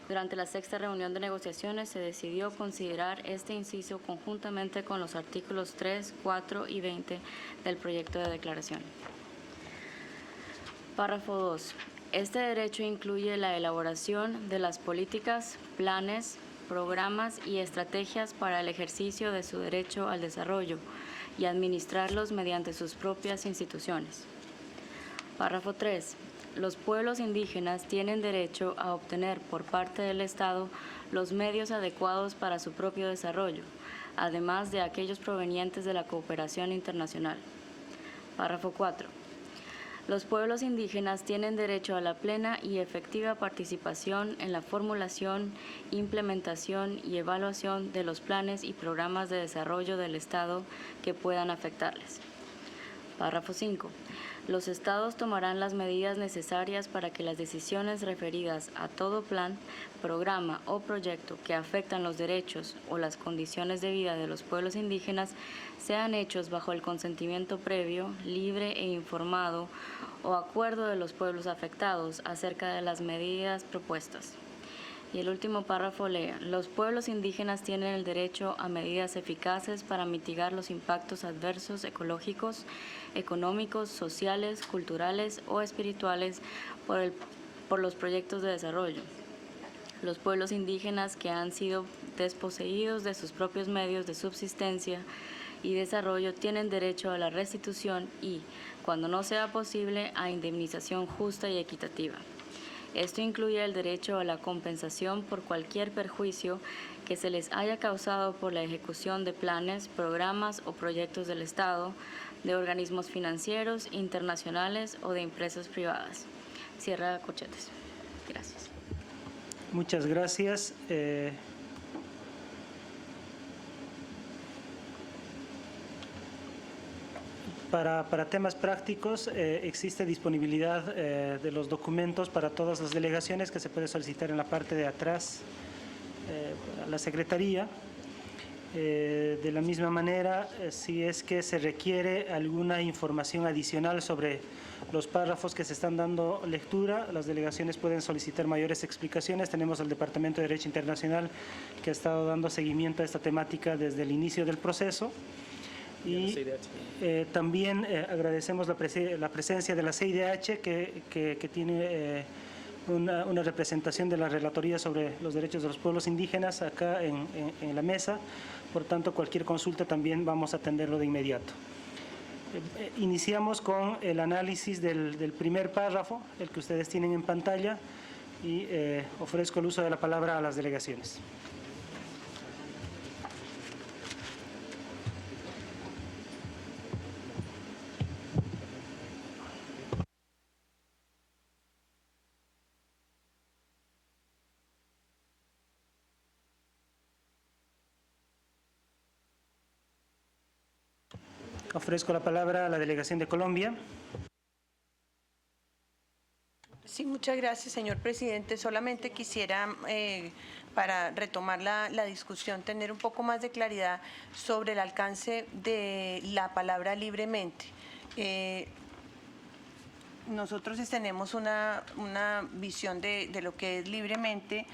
Durante la 6ª reunión de negociaciones se decidió considerar este inciso conjuntamente con los artículos 3, 4 y 20 del proyecto de declaración. Párrafo 2. Este derecho incluye la elaboración de las políticas, planes, programas y estrategias para el ejercicio de su derecho al desarrollo y administrarlos mediante sus propias instituciones. Párrafo 3. los pueblos indígenas tienen derecho a obtener por parte del Estado los medios adecuados para su propio desarrollo, además de aquellos provenientes de la cooperación internacional. Párrafo 4. Los pueblos indígenas tienen derecho a la plena y efectiva participación en la formulación, implementación y evaluación de los planes y programas de desarrollo del Estado que puedan afectarles. Párrafo 5. Los Estados tomarán las medidas necesarias para que las decisiones referidas a todo plan, programa o proyecto que afectan los derechos o las condiciones de vida de los pueblos indígenas sean hechos bajo el consentimiento previo, libre e informado o acuerdo de los pueblos afectados acerca de las medidas propuestas. Y el último párrafo lee: los pueblos indígenas tienen el derecho a medidas eficaces para mitigar los impactos adversos ecológicos, económicos, sociales, culturales o espirituales por los proyectos de desarrollo. Los pueblos indígenas que han sido desposeídos de sus propios medios de subsistencia y desarrollo tienen derecho a la restitución y, cuando no sea posible, a indemnización justa y equitativa. Esto incluye el derecho a la compensación por cualquier perjuicio que se les haya causado por la ejecución de planes, programas o proyectos del Estado, de organismos financieros, internacionales o de empresas privadas. Cierra corchetes. Gracias. Muchas gracias. Para temas prácticos, existe disponibilidad de los documentos para todas las delegaciones que se puede solicitar en la parte de atrás a la Secretaría. De la misma manera, si es que se requiere alguna información adicional sobre los párrafos que se están dando lectura, las delegaciones pueden solicitar mayores explicaciones. Tenemos el Departamento de Derecho Internacional que ha estado dando seguimiento a esta temática desde el inicio del proceso. Y también agradecemos la presencia de la CIDH que tiene una representación de la Relatoría sobre los Derechos de los Pueblos Indígenas acá en la mesa. Por tanto, cualquier consulta también vamos a atenderlo de inmediato. Iniciamos con el análisis del primer párrafo, el que ustedes tienen en pantalla, y ofrezco el uso de la palabra a las delegaciones. Ofrezco la palabra a la delegación de Colombia. Sí, muchas gracias, señor presidente. Solamente quisiera, para retomar la discusión, tener un poco más de claridad sobre el alcance de la palabra libremente. Nosotros tenemos una visión de lo que es libremente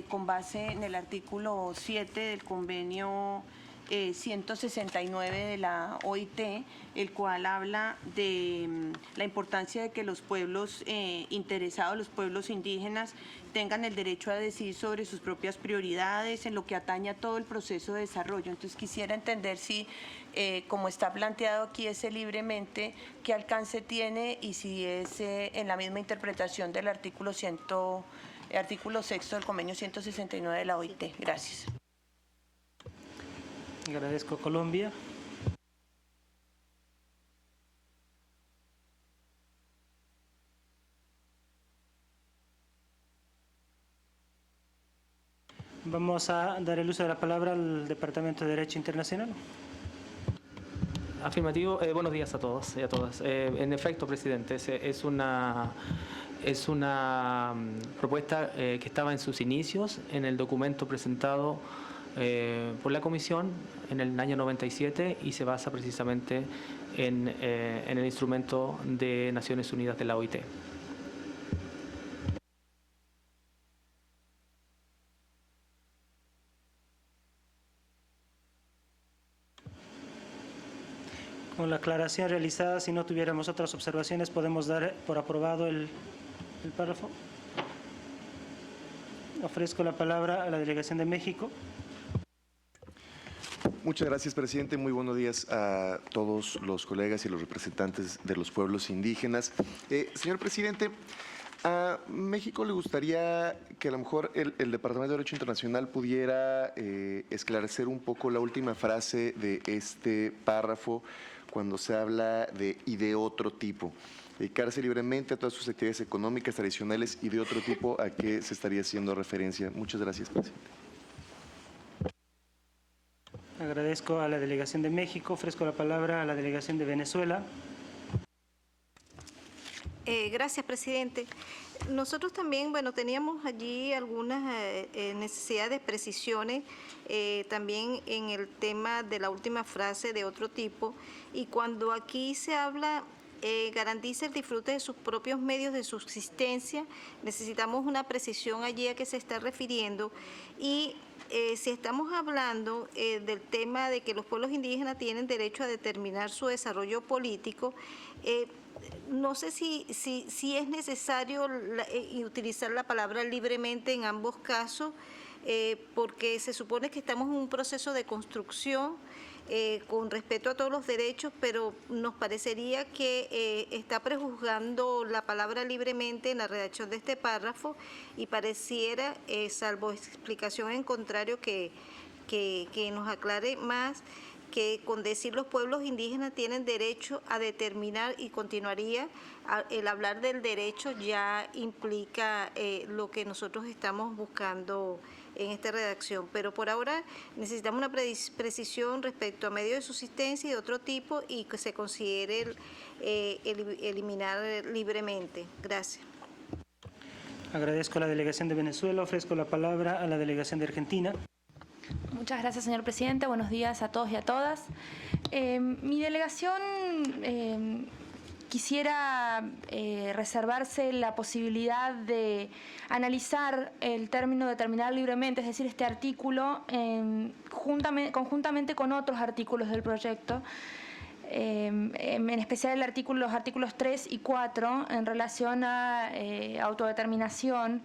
con base en el artículo 7 del convenio 169 de la OIT, el cual habla de la importancia de que los pueblos interesados, los pueblos indígenas, tengan el derecho a decidir sobre sus propias prioridades en lo que atañe a todo el proceso de desarrollo. Entonces quisiera entender si, como está planteado aquí, ese libremente, qué alcance tiene y si es en la misma interpretación del artículo 6 del convenio 169 de la OIT. Gracias. Agradezco, Colombia. Vamos a dar el uso de la palabra al Departamento de Derecho Internacional. Afirmativo. Buenos días a todos y a todas. En efecto, presidente, es una propuesta que estaba en sus inicios en el documento presentado por la Comisión en el año 97 y se basa precisamente en el instrumento de Naciones Unidas de la OIT. Con la aclaración realizada, si no tuviéramos otras observaciones, podemos dar por aprobado el párrafo. Ofrezco la palabra a la Delegación de México. Muchas gracias, presidente. Muy buenos días a todos los colegas y los representantes de los pueblos indígenas. Señor presidente, a México le gustaría que a lo mejor el Departamento de Derecho Internacional pudiera esclarecer un poco la última frase de este párrafo cuando se habla de y de otro tipo. Dedicarse libremente a todas sus actividades económicas, tradicionales y de otro tipo, ¿a qué se estaría haciendo referencia? Muchas gracias, presidente. Agradezco a la delegación de México. Ofrezco la palabra a la delegación de Venezuela. Gracias, presidente. Nosotros también, bueno, teníamos allí algunas necesidades de precisiones, también en el tema de la última frase de otro tipo, y cuando aquí se habla, garantiza el disfrute de sus propios medios de subsistencia, necesitamos una precisión allí a qué se está refiriendo, y si estamos hablando del tema de que los pueblos indígenas tienen derecho a determinar su desarrollo político, no sé si es necesario utilizar la palabra libremente en ambos casos, porque se supone que estamos en un proceso de construcción con respeto a todos los derechos, pero nos parecería que está prejuzgando la palabra libremente en la redacción de este párrafo y pareciera, salvo explicación en contrario, que nos aclare más, que con decir los pueblos indígenas tienen derecho a determinar, y continuaría, el hablar del derecho ya implica lo que nosotros estamos buscando en esta redacción, pero por ahora necesitamos una precisión respecto a medios de subsistencia y de otro tipo y que se considere eliminar libremente. Gracias. Agradezco a la delegación de Venezuela. Ofrezco la palabra a la delegación de Argentina. Muchas gracias, señor presidente. Buenos días a todos y a todas. Mi delegación quisiera reservarse la posibilidad de analizar el término determinar libremente, es decir, este artículo, conjuntamente con otros artículos del proyecto, en especial los artículos 3 y 4 en relación a autodeterminación,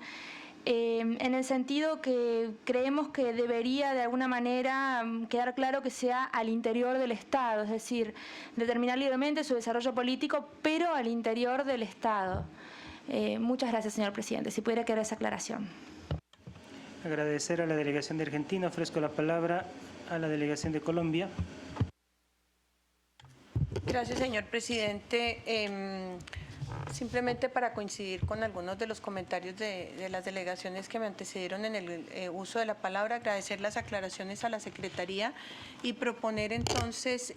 en el sentido que creemos que debería de alguna manera quedar claro que sea al interior del Estado, es decir, determinar libremente su desarrollo político, pero al interior del Estado. Muchas gracias, señor presidente. Si pudiera quedar esa aclaración. Agradecer a la delegación de Argentina. Ofrezco la palabra a la delegación de Colombia. Gracias, señor presidente. Simplemente para coincidir con algunos de los comentarios de las delegaciones que me antecedieron en el uso de la palabra, agradecer las aclaraciones a la Secretaría y proponer entonces,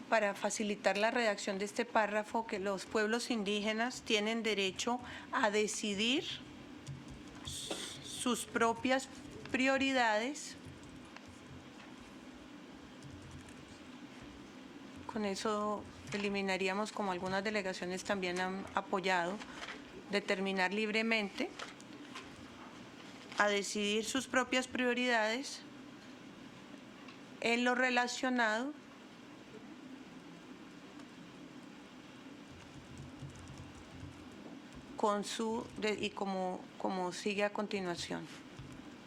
para facilitar la redacción de este párrafo, que los pueblos indígenas tienen derecho a decidir sus propias prioridades. Con eso eliminaríamos, como algunas delegaciones también han apoyado, determinar libremente, a decidir sus propias prioridades en lo relacionado con su, y como sigue a continuación.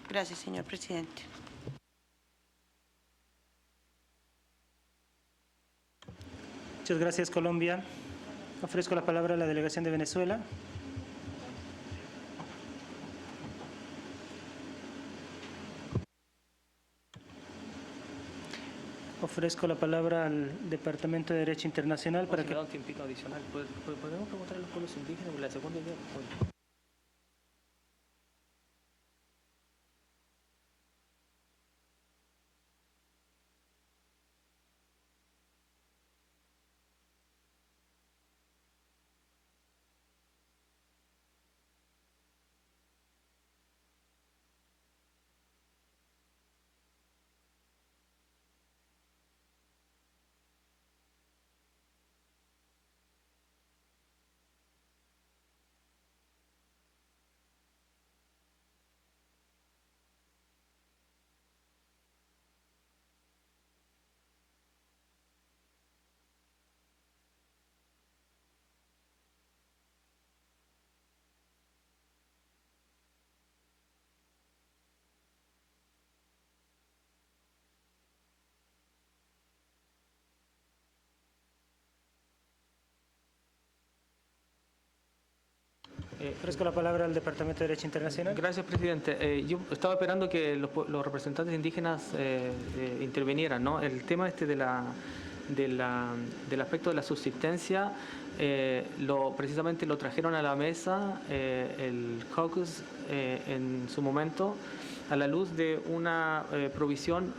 Gracias, señor presidente. Muchas gracias, Colombia. Ofrezco la palabra a la delegación de Venezuela. Ofrezco la palabra al Departamento de Derecho Internacional para que... me da un tiempito adicional. ¿Podemos preguntar a los pueblos indígenas por la segunda idea? Ofrezco la palabra al Departamento de Derecho Internacional. Gracias, presidente. Yo estaba esperando que los representantes indígenas intervinieran, ¿no? El tema del aspecto de la subsistencia, precisamente lo trajeron a la mesa el caucus en su momento, a la luz de una provisión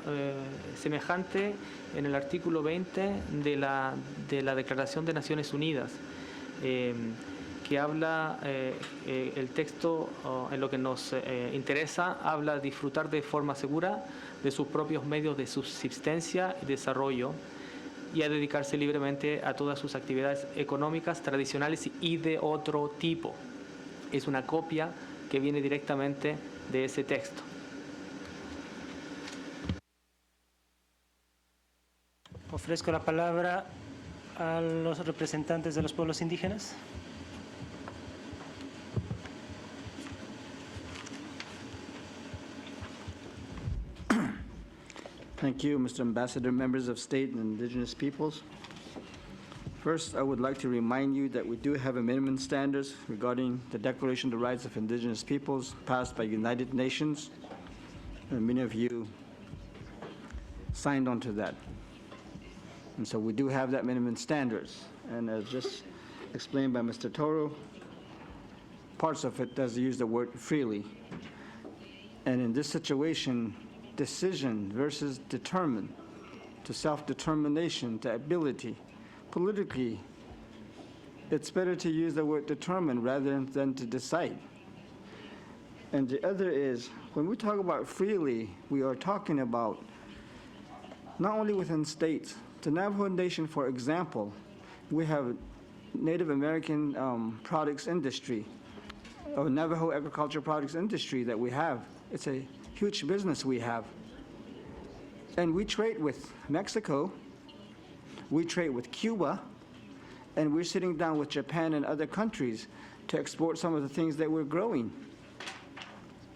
semejante en el artículo 20 de la Declaración de Naciones Unidas, que habla, el texto en lo que nos interesa, habla de disfrutar de forma segura de sus propios medios de subsistencia y desarrollo, y a dedicarse libremente a todas sus actividades económicas, tradicionales y de otro tipo. Es una copia que viene directamente de ese texto. Ofrezco la palabra a los representantes de los pueblos indígenas. Thank you, Mr. Ambassador, members of state and indigenous peoples. First, I would like to remind you that we do have a minimum standards regarding the Declaration of the Rights of Indigenous Peoples passed by United Nations, and many of you signed onto that. And so we do have that minimum standards. And as just explained by Mr. Toro, parts of it does use the word freely. And in this situation, decision versus determine, to self-determination, to ability. Politically, it's better to use the word determine rather than to decide. And the other is, when we talk about freely, we are talking about not only within states. The Navajo Nation, for example, we have Native American products industry, or Navajo agriculture products industry that we have. It's a huge business we have. And we trade with Mexico, we trade with Cuba, and we're sitting down with Japan and other countries to export some of the things that we're growing.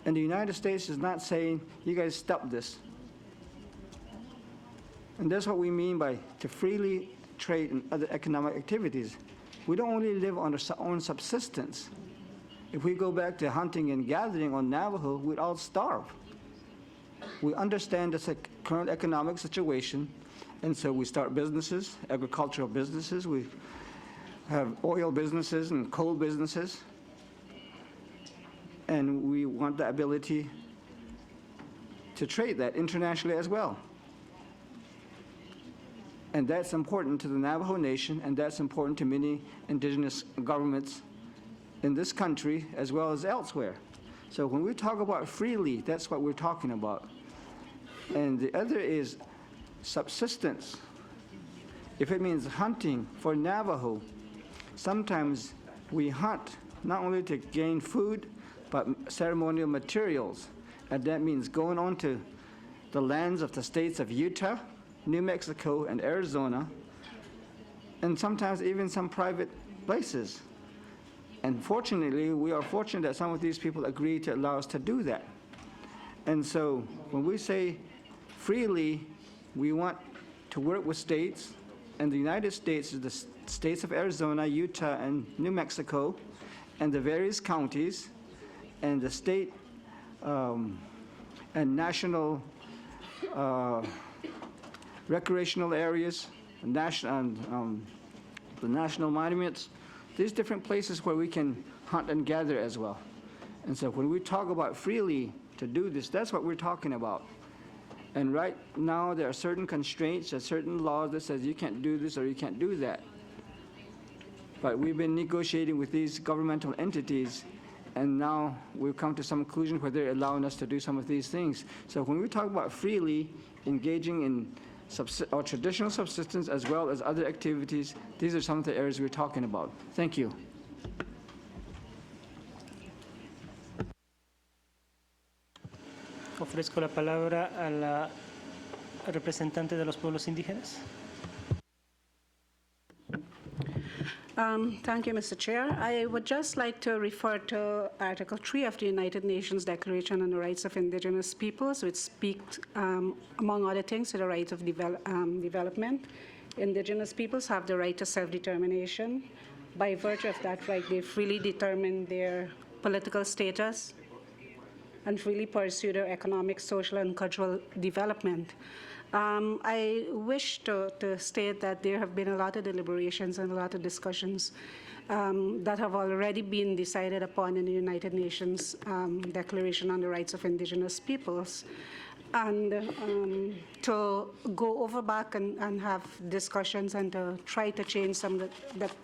And the United States is not saying, you guys stop this. And that's what we mean by to freely trade in other economic activities. We don't only live on our own subsistence. If we go back to hunting and gathering on Navajo, we'd all starve. We understand the current economic situation, and so we start businesses, agricultural businesses. We have oil businesses and coal businesses, and we want the ability to trade that internationally as well. And that's important to the Navajo Nation, and that's important to many indigenous governments in this country as well as elsewhere. So when we talk about freely, that's what we're talking about. And the other is subsistence. If it means hunting for Navajo, sometimes we hunt not only to gain food, but ceremonial materials. And that means going onto the lands of the states of Utah, New Mexico, and Arizona, and sometimes even some private places. And fortunately, we are fortunate that some of these people agree to allow us to do that. And so when we say freely, we want to work with states, and the United States is the states of Arizona, Utah, and New Mexico, and the various counties, and the state and national recreational areas, the national monuments, these different places where we can hunt and gather as well. And so when we talk about freely to do this, that's what we're talking about. And right now there are certain constraints, there's certain laws that says you can't do this or you can't do that. But we've been negotiating with these governmental entities, and now we've come to some conclusion where they're allowing us to do some of these things. So when we talk about freely engaging in or traditional subsistence as well as other activities, these are some of the areas we're talking about. Thank you. Ofrezco la palabra a la representante de los pueblos indígenas. Thank you, Mr. Chair. I would just like to refer to Article 3 of the United Nations Declaration on the Rights of Indigenous Peoples, which speaks, among other things, to the right of development. Indigenous peoples have the right to self-determination, by virtue of that right, they freely determine their political status and freely pursue their economic, social, and cultural development. I wish to state that there have been a lot of deliberations and a lot of discussions that have already been decided upon in the United Nations Declaration on the Rights of Indigenous Peoples. And to go over back and have discussions and to try to change some that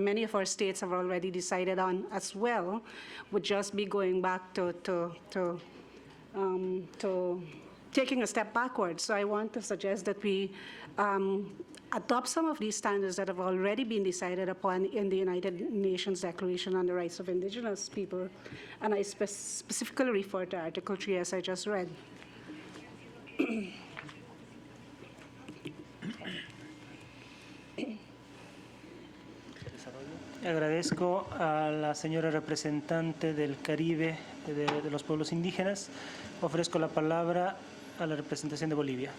many of our states have already decided on as well would just be going back to taking a step backwards. So I want to suggest that we adopt some of these standards that have already been decided upon in the United Nations Declaration on the Rights of Indigenous People, and I specifically refer to Article 3 as I just read. Agradezco a la señora representante del Caribe de los pueblos indígenas. Ofrezco la palabra a la representación de Bolivia.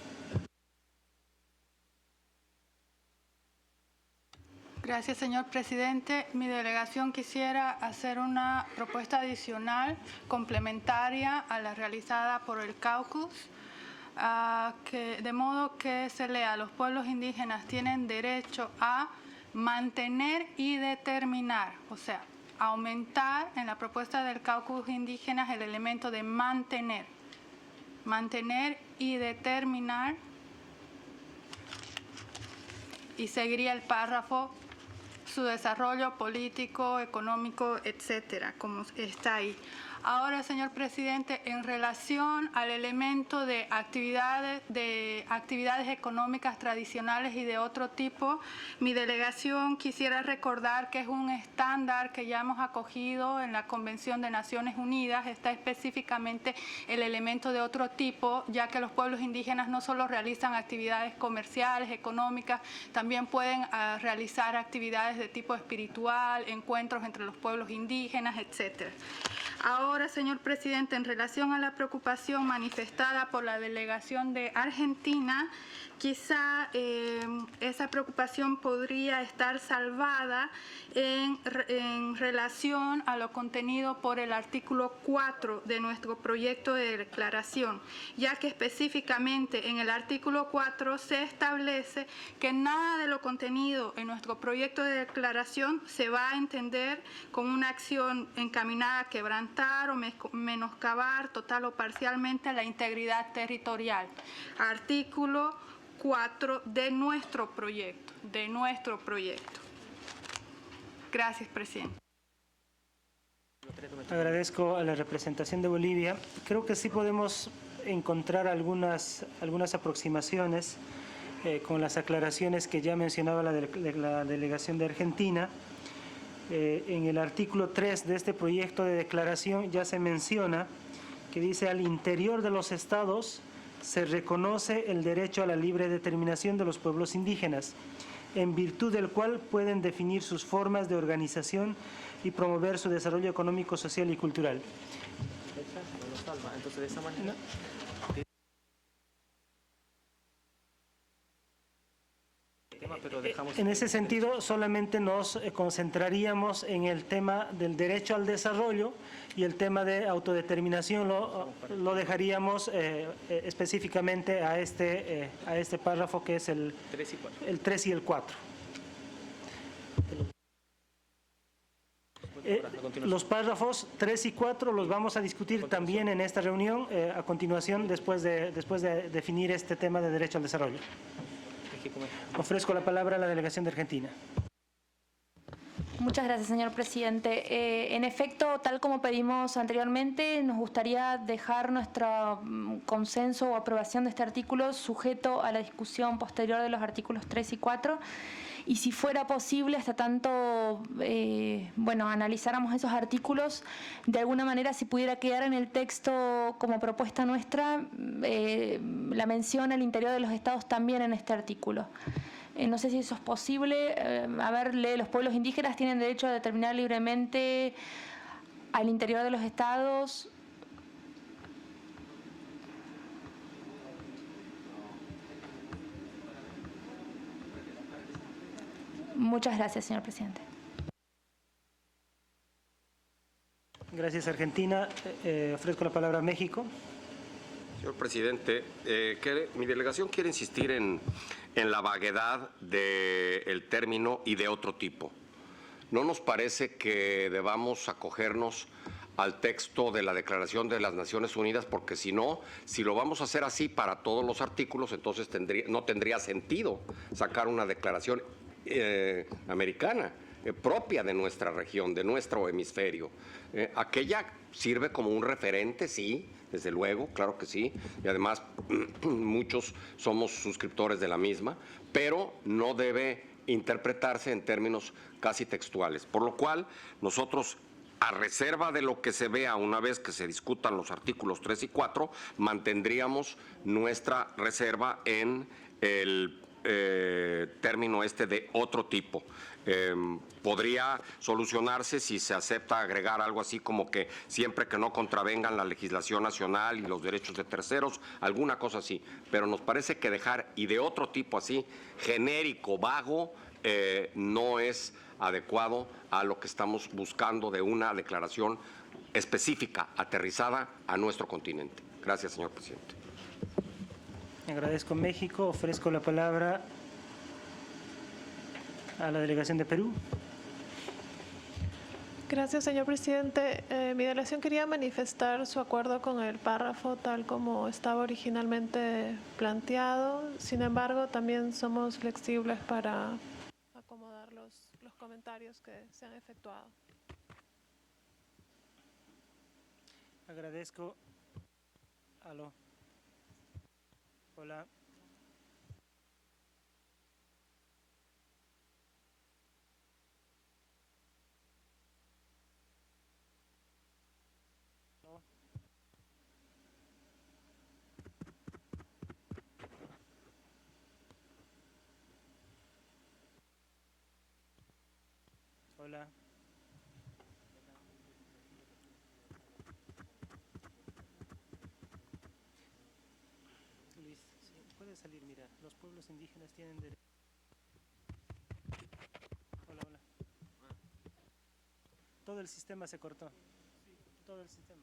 Gracias, señor presidente. Mi delegación quisiera hacer una propuesta adicional, complementaria a la realizada por el caucus, de modo que se lea: los pueblos indígenas tienen derecho a mantener y determinar, o sea, aumentar en la propuesta del caucus indígenas el elemento de mantener y determinar, y seguiría el párrafo: su desarrollo político, económico, etcétera, como está ahí. Ahora, señor presidente, en relación al elemento de actividades económicas tradicionales y de otro tipo, mi delegación quisiera recordar que es un estándar que ya hemos acogido en la Convención de Naciones Unidas. Está específicamente el elemento de otro tipo, ya que los pueblos indígenas no solo realizan actividades comerciales, económicas, también pueden realizar actividades de tipo espiritual, encuentros entre los pueblos indígenas, etcétera. Ahora, señor presidente, en relación a la preocupación manifestada por la delegación de Argentina, quizá esa preocupación podría estar salvada en relación a lo contenido por el artículo 4 de nuestro proyecto de declaración, ya que específicamente en el artículo 4 se establece que nada de lo contenido en nuestro proyecto de declaración se va a entender como una acción encaminada a quebrantar o menoscabar total o parcialmente la integridad territorial. Artículo 4 de nuestro proyecto. Gracias, presidente. Agradezco a la representación de Bolivia. Creo que sí podemos encontrar algunas aproximaciones con las aclaraciones que ya mencionaba la delegación de Argentina. En el artículo 3 de este proyecto de declaración ya se menciona que dice: al interior de los estados se reconoce el derecho a la libre determinación de los pueblos indígenas, en virtud del cual pueden definir sus formas de organización y promover su desarrollo económico, social y cultural. Entonces, de esa manera... En ese sentido, solamente nos concentraríamos en el tema del derecho al desarrollo, y el tema de autodeterminación lo dejaríamos específicamente a este párrafo, que es el 3 y el 4. Los párrafos 3 y 4 los vamos a discutir también en esta reunión a continuación, después de definir este tema de derecho al desarrollo. Ofrezco la palabra a la delegación de Argentina. Muchas gracias, señor presidente. En efecto, tal como pedimos anteriormente, nos gustaría dejar nuestro consenso o aprobación de este artículo sujeto a la discusión posterior de los artículos 3 y 4. Y si fuera posible, hasta tanto analizáramos esos artículos, de alguna manera, si pudiera quedar en el texto como propuesta nuestra, la mención al interior de los estados también en este artículo. No sé si eso es posible. Los pueblos indígenas tienen derecho a determinar libremente al interior de los estados. Muchas gracias, señor presidente. Gracias, Argentina. Ofrezco la palabra a México. Señor presidente, mi delegación quiere insistir en la vaguedad del término "y de otro tipo". No nos parece que debamos acogernos al texto de la Declaración de las Naciones Unidas, porque si no, si lo vamos a hacer así para todos los artículos, entonces no tendría sentido sacar una declaración americana propia de nuestra región, de nuestro hemisferio. Aquella sirve como un referente, sí, desde luego, claro que sí, y además muchos somos suscriptores de la misma, pero no debe interpretarse en términos casi textuales, por lo cual nosotros, a reserva de lo que se vea una vez que se discutan los artículos 3 y 4, mantendríamos nuestra reserva en el término este "de otro tipo". Podría solucionarse si se acepta agregar algo así como que siempre que no contravengan la legislación nacional y los derechos de terceros, alguna cosa así, pero nos parece que dejar "y de otro tipo" así, genérico, vago, no es adecuado a lo que estamos buscando de una declaración específica, aterrizada a nuestro continente. Gracias, señor presidente. Agradezco México. Ofrezco la palabra a la delegación de Perú. Gracias, señor presidente. Mi delegación quería manifestar su acuerdo con el párrafo tal como estaba originalmente planteado. Sin embargo, también somos flexibles para acomodar los comentarios que se han efectuado. Agradezco. Aló. Hola. No. Hola. Luis, sí, puede salir, mira, los pueblos indígenas tienen derecho. Hola, hola. Todo el sistema se cortó. Todo el sistema.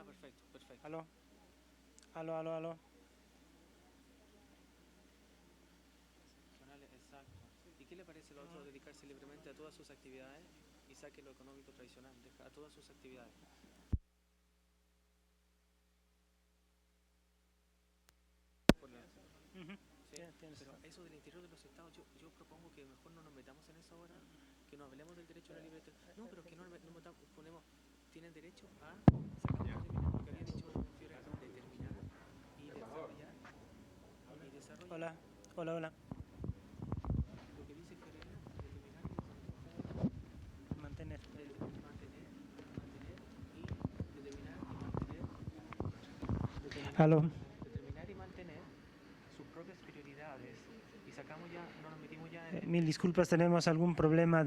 Perfecto, perfecto. Aló. Aló, aló, aló. Exacto. ¿Y qué le parece lo otro, dedicarse libremente a todas sus actividades y saque lo económico tradicional, a todas sus actividades? Sí, pero eso del interior de los estados, yo propongo que mejor no nos metamos en eso ahora, que no hablemos del derecho a la libertad. No, pero que no ponemos, tienen derecho a sacar lo que había dicho determinar y desarrollar. Hola, hola, hola. Lo que dice Fiorella, determinar y mantener y determinar y mantener. Aló. Determinar y mantener sus propias prioridades y sacamos ya, no nos metimos ya en... Mil disculpas, tenemos algún problema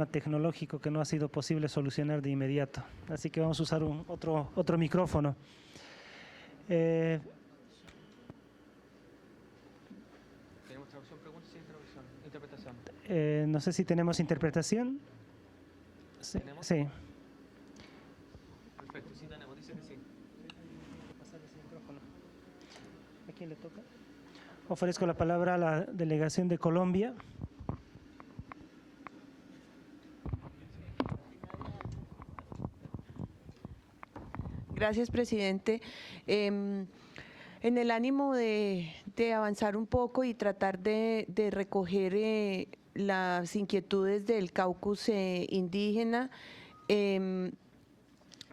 tecnológico que no ha sido posible solucionar de inmediato. Así que vamos a usar otro micrófono. ¿Tenemos traducción, preguntas y interpretación? No sé si tenemos interpretación. Sí. ¿Tenemos? Sí. Perfecto, sí tenemos, dice que sí. ¿A quién le toca? Ofrezco la palabra a la delegación de Colombia. Gracias, presidente. En el ánimo de avanzar un poco y tratar de recoger las inquietudes del caucus indígena, mi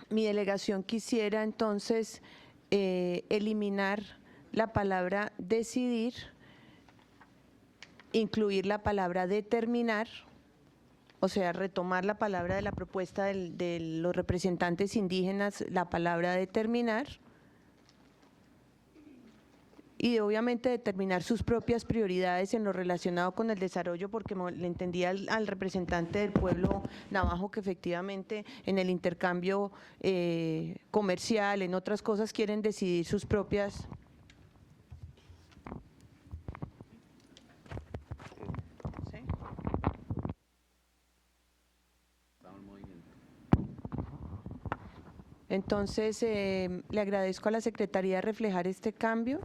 delegación quisiera entonces eliminar la palabra decidir, incluir la palabra determinar o sea, retomar la palabra de la propuesta de los representantes indígenas, la palabra determinar, y obviamente determinar sus propias prioridades en lo relacionado con el desarrollo, porque le entendí al representante del pueblo navajo que efectivamente en el intercambio comercial, en otras cosas, quieren decidir sus propias. Entonces, le agradezco a la Secretaría reflejar este cambio.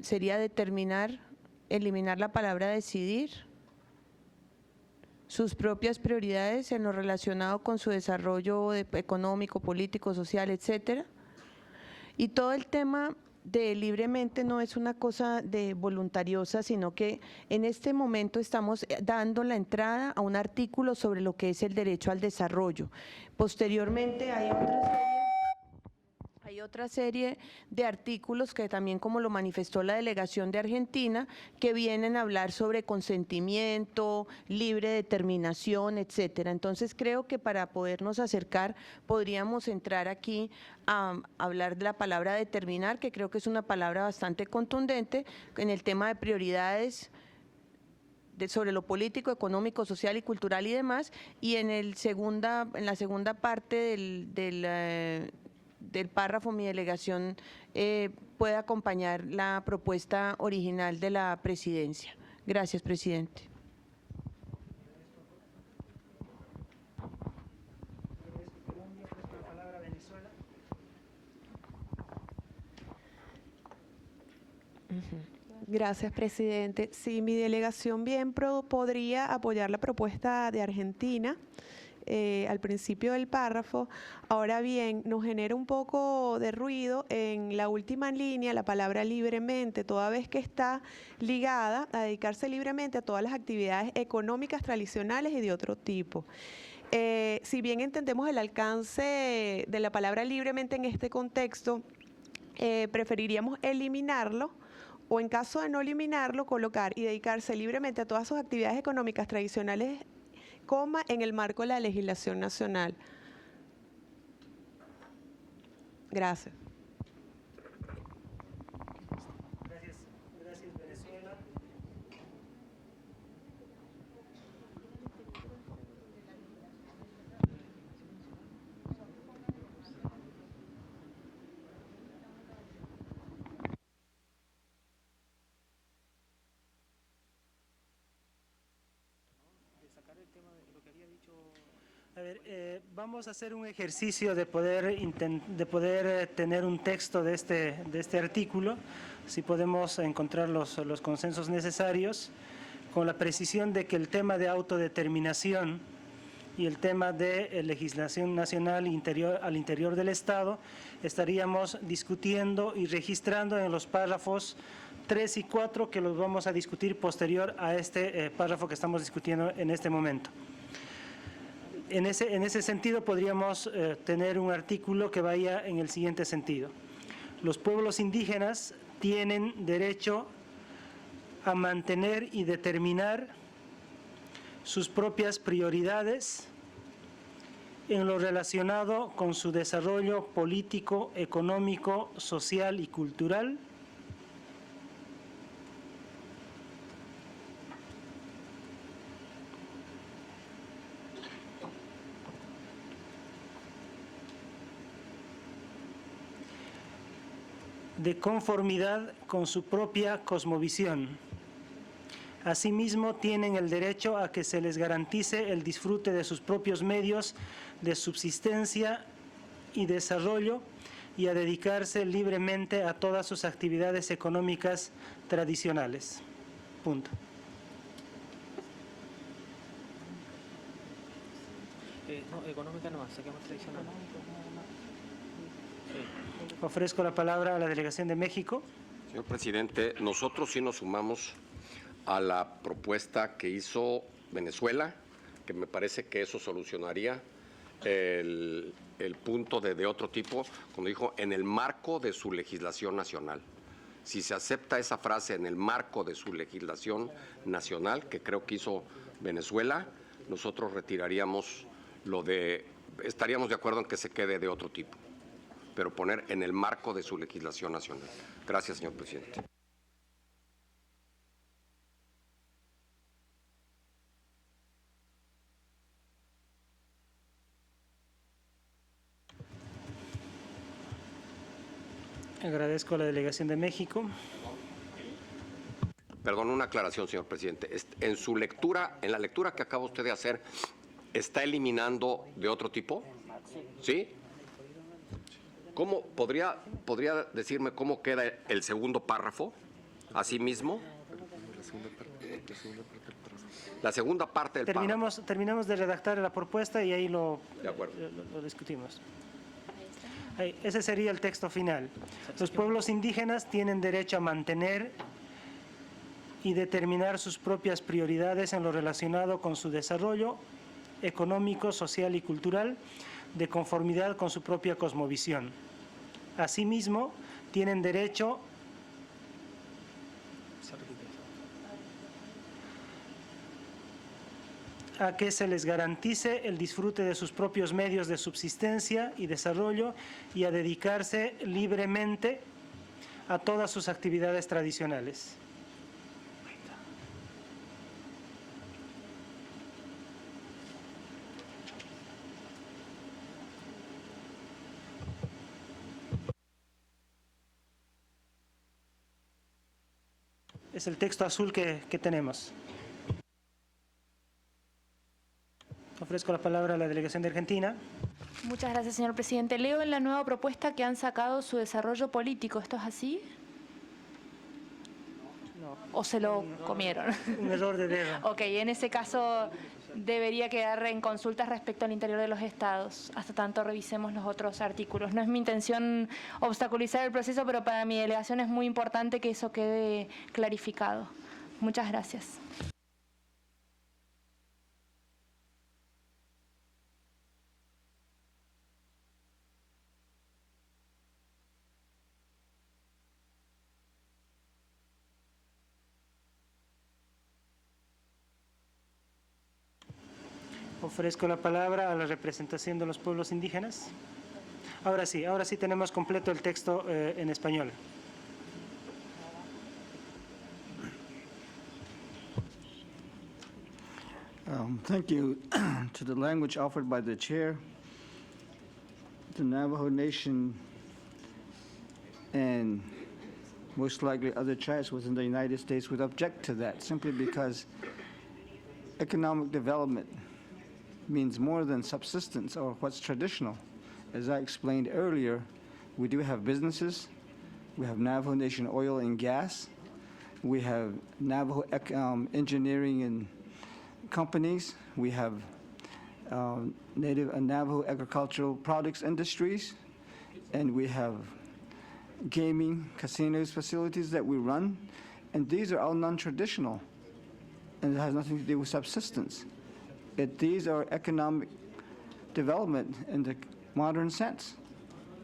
Sería determinar, eliminar la palabra decidir, sus propias prioridades en lo relacionado con su desarrollo económico, político, social, etcétera. Y todo el tema de libremente no es una cosa de voluntariosa, sino que en este momento estamos dando la entrada a un artículo sobre lo que es el derecho al desarrollo. Posteriormente hay otra serie de artículos que también, como lo manifestó la delegación de Argentina, que vienen a hablar sobre consentimiento, libre determinación, etcétera. Entonces creo que para podernos acercar podríamos entrar aquí a hablar de la palabra determinar, que creo que es una palabra bastante contundente en el tema de prioridades sobre lo político, económico, social y cultural y demás, y en la segunda parte del párrafo mi delegación puede acompañar la propuesta original de la presidencia. Gracias, presidente. Gracias, presidente. Sí, mi delegación bien podría apoyar la propuesta de Argentina al principio del párrafo. Ahora bien, nos genera un poco de ruido en la última línea la palabra libremente, toda vez que está ligada a dedicarse libremente a todas las actividades económicas tradicionales y de otro tipo. Si bien entendemos el alcance de la palabra libremente en este contexto, preferiríamos eliminarlo, o en caso de no eliminarlo, colocar y dedicarse libremente a todas sus actividades económicas tradicionales, coma, en el marco de la legislación nacional. Gracias. Gracias, Venezuela. A ver, vamos a hacer un ejercicio de poder tener un texto de este artículo, si podemos encontrar los consensos necesarios, con la precisión de que el tema de autodeterminación y el tema de legislación nacional al interior del Estado estaríamos discutiendo y registrando en los párrafos 3 y 4, que los vamos a discutir posterior a este párrafo que estamos discutiendo en este momento. En ese sentido podríamos tener un artículo que vaya en el siguiente sentido. Los pueblos indígenas tienen derecho a mantener y determinar sus propias prioridades en lo relacionado con su desarrollo político, económico, social y cultural, de conformidad con su propia cosmovisión. Asimismo, tienen el derecho a que se les garantice el disfrute de sus propios medios de subsistencia y desarrollo y a dedicarse libremente a todas sus actividades económicas tradicionales. Punto. No, económica no, saquemos tradicional. Ofrezco la palabra a la Delegación de México. Señor presidente, nosotros sí nos sumamos a la propuesta que hizo Venezuela, que me parece que eso solucionaría el punto de otro tipo, como dijo, en el marco de su legislación nacional. Si se acepta esa frase en el marco de su legislación nacional, que creo que hizo Venezuela, nosotros retiraríamos estaríamos de acuerdo en que se quede de otro tipo, pero poner en el marco de su legislación nacional. Gracias, señor presidente. Agradezco a la delegación de México. Perdón, una aclaración, señor presidente. En su lectura, en la lectura que acaba usted de hacer, ¿está eliminando de otro tipo? ¿Sí? ¿Cómo podría decirme cómo queda el segundo párrafo? ¿Así mismo? La segunda parte del párrafo. Terminamos de redactar la propuesta y ahí lo discutimos. Ese sería el texto final. Los pueblos indígenas tienen derecho a mantener y determinar sus propias prioridades en lo relacionado con su desarrollo económico, social y cultural, de conformidad con su propia cosmovisión. Asimismo, tienen derecho a que se les garantice el disfrute de sus propios medios de subsistencia y desarrollo y a dedicarse libremente a todas sus actividades tradicionales. Es el texto azul que tenemos. Ofrezco la palabra a la delegación de Argentina. Muchas gracias, señor presidente. Leo en la nueva propuesta que han sacado su desarrollo político. ¿Esto es así? No. ¿O se lo comieron? Un error de dedo. Ok, en ese caso debería quedar en consultas respecto al interior de los estados, hasta tanto revisemos los otros artículos. No es mi intención obstaculizar el proceso, pero para mi delegación es muy importante que eso quede clarificado. Muchas gracias. Ofrezco la palabra a la representación de los pueblos indígenas. Ahora sí tenemos completo el texto en español. Thank you to the language offered by the chair. The Navajo Nation and most likely other tribes within the United States would object to that simply because economic development means more than subsistence or what's traditional. As I explained earlier, we do have businesses. We have Navajo Nation Oil and Gas. We have Navajo engineering and companies. We have native and Navajo agricultural products industries. And we have gaming, casinos, facilities that we run. And these are all non-traditional. And it has nothing to do with subsistence. These are economic development in the modern sense,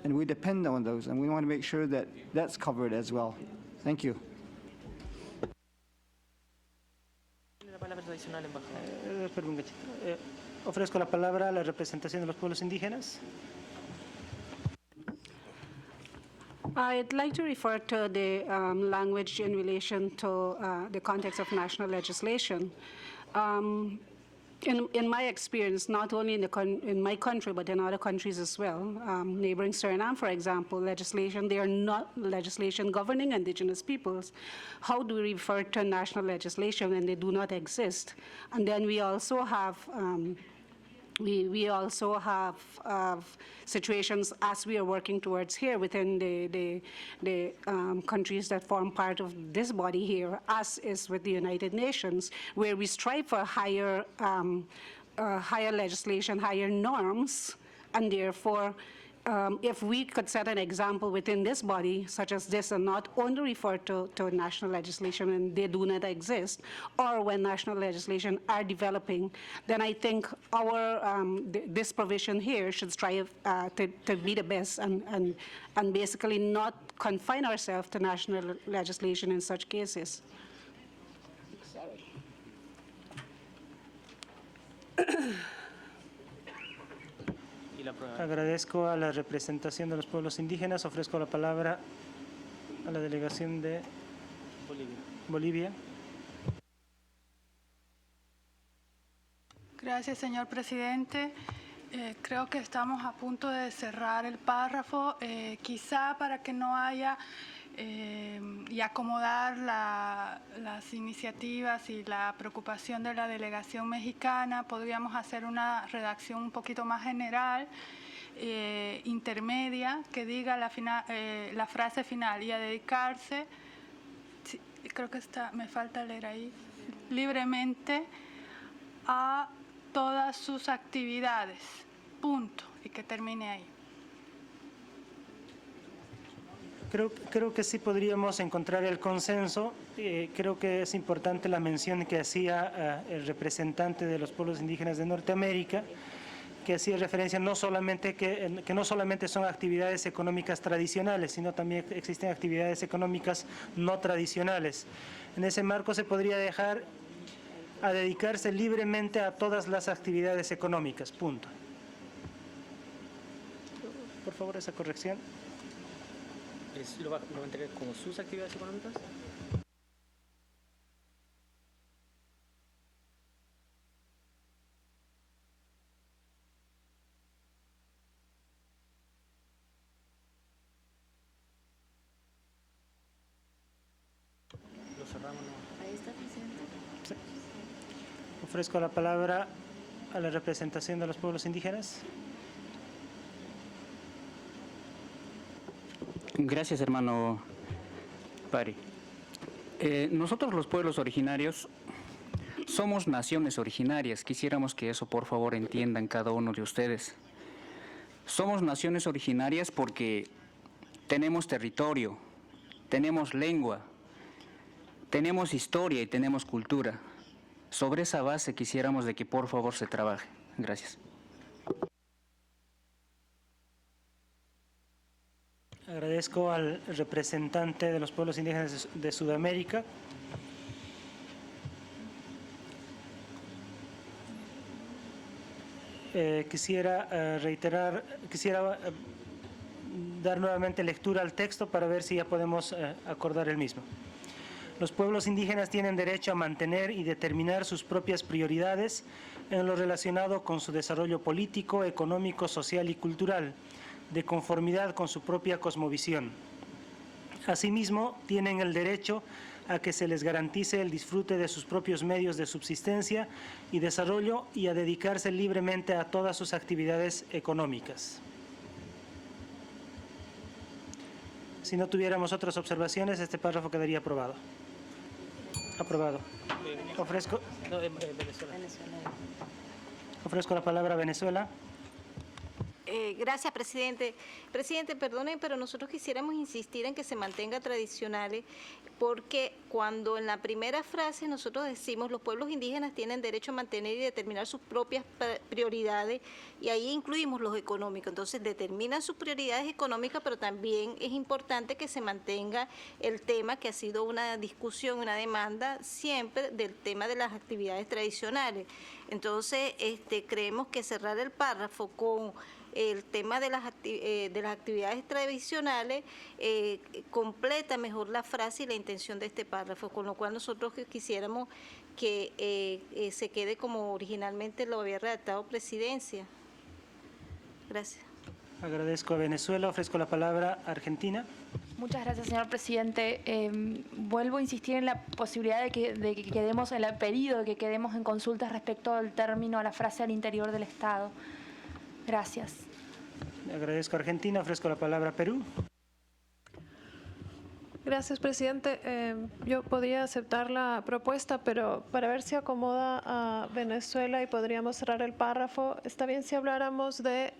and we depend on those, and we want to make sure that that's covered as well. Thank you. Ofrezco la palabra a la representación de los pueblos indígenas. I'd like to refer to the language in relation to the context of national legislation. In my experience, not only in my country, but in other countries as well, neighboring Suriname, for example, they are not legislation governing indigenous peoples. How do we refer to national legislation when they do not exist? And then we also have we also have situations as we are working towards here within the countries that form part of this body here, as is with the United Nations, where we strive for higher legislation, higher norms, and therefore if we could set an example within this body, such as this, and not only refer to national legislation when they do not exist, or when national legislation are developing, then I think our this provision here should strive to be the best and basically not confine ourselves to national legislation in such cases. Agradezco a la representación de los pueblos indígenas. Ofrezco la palabra a la delegación de Bolivia. Gracias, señor presidente. Creo que estamos a punto de cerrar el párrafo. Quizá para que no haya y acomodar las iniciativas y la preocupación de la delegación mexicana, podríamos hacer una redacción un poquito más general, intermedia, que diga la frase final y a dedicarse, sí, creo que me falta leer ahí, libremente a todas sus actividades, punto, y que termine ahí. Creo que sí podríamos encontrar el consenso. Creo que es importante la mención que hacía el representante de los pueblos indígenas de Norteamérica, que hacía referencia no solamente que no solamente son actividades económicas tradicionales, sino también existen actividades económicas no tradicionales. En ese marco se podría dejar a dedicarse libremente a todas las actividades económicas, punto. Por favor, esa corrección. ¿Lo va a mantener como sus actividades económicas? Lo cerramos. Ahí está, presidente. Sí. Ofrezco la palabra a la representación de los pueblos indígenas. Gracias, hermano Pari. Nosotros los pueblos originarios somos naciones originarias. Quisiéramos que eso por favor entiendan cada uno de ustedes. Somos naciones originarias porque tenemos territorio, tenemos lengua, tenemos historia y tenemos cultura. Sobre esa base quisiéramos de que por favor se trabaje. Gracias. Agradezco al representante de los pueblos indígenas de Sudamérica. Quisiera dar nuevamente lectura al texto para ver si ya podemos acordar el mismo. Los pueblos indígenas tienen derecho a mantener y determinar sus propias prioridades en lo relacionado con su desarrollo político, económico, social y cultural, de conformidad con su propia cosmovisión. Asimismo, tienen el derecho a que se les garantice el disfrute de sus propios medios de subsistencia y desarrollo y a dedicarse libremente a todas sus actividades económicas. Si no tuviéramos otras observaciones, este párrafo quedaría aprobado. Aprobado. Ofrezco la palabra a Venezuela. Gracias, presidente. Presidente, perdonen, pero nosotros quisiéramos insistir en que se mantenga tradicionales, porque cuando en la primera frase nosotros decimos los pueblos indígenas tienen derecho a mantener y determinar sus propias prioridades, y ahí incluimos los económicos, entonces determinan sus prioridades económicas, pero también es importante que se mantenga el tema que ha sido una discusión, una demanda siempre del tema de las actividades tradicionales. Entonces, creemos que cerrar el párrafo con el tema de las actividades tradicionales completa mejor la frase y la intención de este párrafo, con lo cual nosotros quisiéramos que se quede como originalmente lo había redactado Presidencia. Gracias. Agradezco a Venezuela. Ofrezco la palabra a Argentina. Muchas gracias, señor presidente. Vuelvo a insistir en la posibilidad de que quedemos, en el pedido de que quedemos en consultas respecto al término, a la frase al interior del Estado. Gracias. Agradezco a Argentina. Ofrezco la palabra a Perú. Gracias, presidente. Yo podría aceptar la propuesta, pero para ver si acomoda a Venezuela y podríamos cerrar el párrafo. Está bien si habláramos de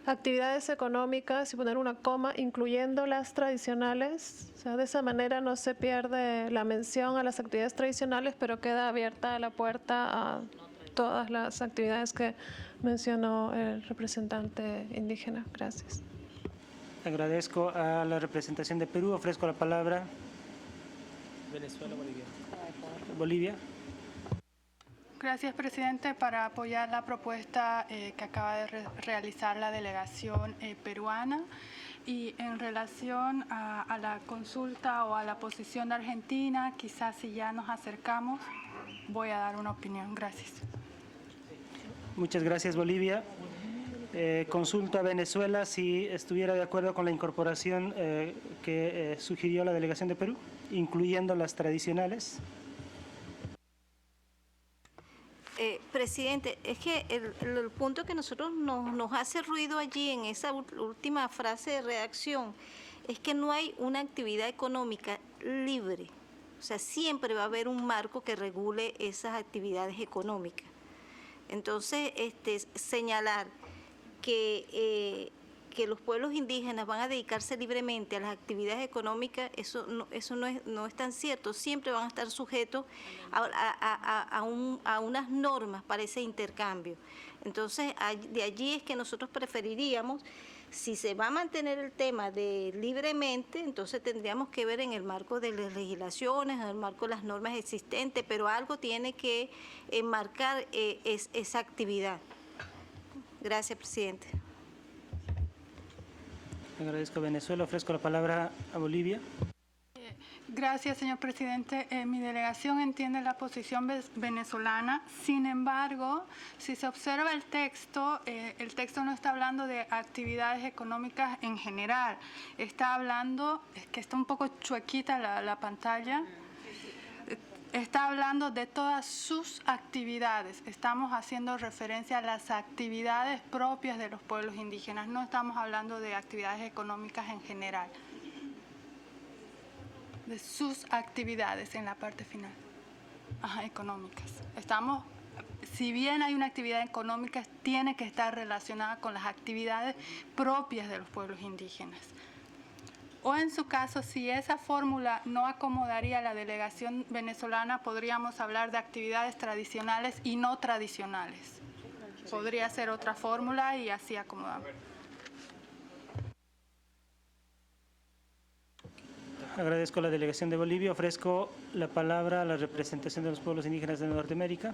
actividades económicas y poner una coma, incluyendo las tradicionales. O sea, de esa manera no se pierde la mención a las actividades tradicionales, pero queda abierta la puerta a todas las actividades que mencionó el representante indígena. Gracias. Agradezco a la representación de Perú. Ofrezco la palabra. Venezuela, Bolivia. Bolivia. Gracias, presidente, para apoyar la propuesta que acaba de realizar la delegación peruana. Y en relación a la consulta o a la posición de Argentina, quizás si ya nos acercamos, voy a dar una opinión. Gracias. Muchas gracias, Bolivia. Consulto a Venezuela si estuviera de acuerdo con la incorporación que sugirió la delegación de Perú, incluyendo las tradicionales. Presidente, es que el punto que nosotros nos hace ruido allí en esa última frase de redacción es que no hay una actividad económica libre. O sea, siempre va a haber un marco que regule esas actividades económicas. Entonces, señalar que los pueblos indígenas van a dedicarse libremente a las actividades económicas, eso no es tan cierto. Siempre van a estar sujetos a unas normas para ese intercambio. Entonces, de allí es que nosotros preferiríamos, si se va a mantener el tema de libremente, entonces tendríamos que ver en el marco de las legislaciones, en el marco de las normas existentes, pero algo tiene que enmarcar esa actividad. Gracias, presidente. Agradezco a Venezuela. Ofrezco la palabra a Bolivia. Gracias, señor presidente. Mi delegación entiende la posición venezolana. Sin embargo, si se observa el texto no está hablando de actividades económicas en general. Está hablando, es que está un poco chuequita la pantalla. Está hablando de todas sus actividades. Estamos haciendo referencia a las actividades propias de los pueblos indígenas. No estamos hablando de actividades económicas en general. De sus actividades en la parte final. Económicas. Si bien hay una actividad económica, tiene que estar relacionada con las actividades propias de los pueblos indígenas. O en su caso, si esa fórmula no acomodaría a la delegación venezolana, podríamos hablar de actividades tradicionales y no tradicionales. Podría ser otra fórmula y así acomodamos. Agradezco a la delegación de Bolivia. Ofrezco la palabra a la representación de los pueblos indígenas de Norteamérica.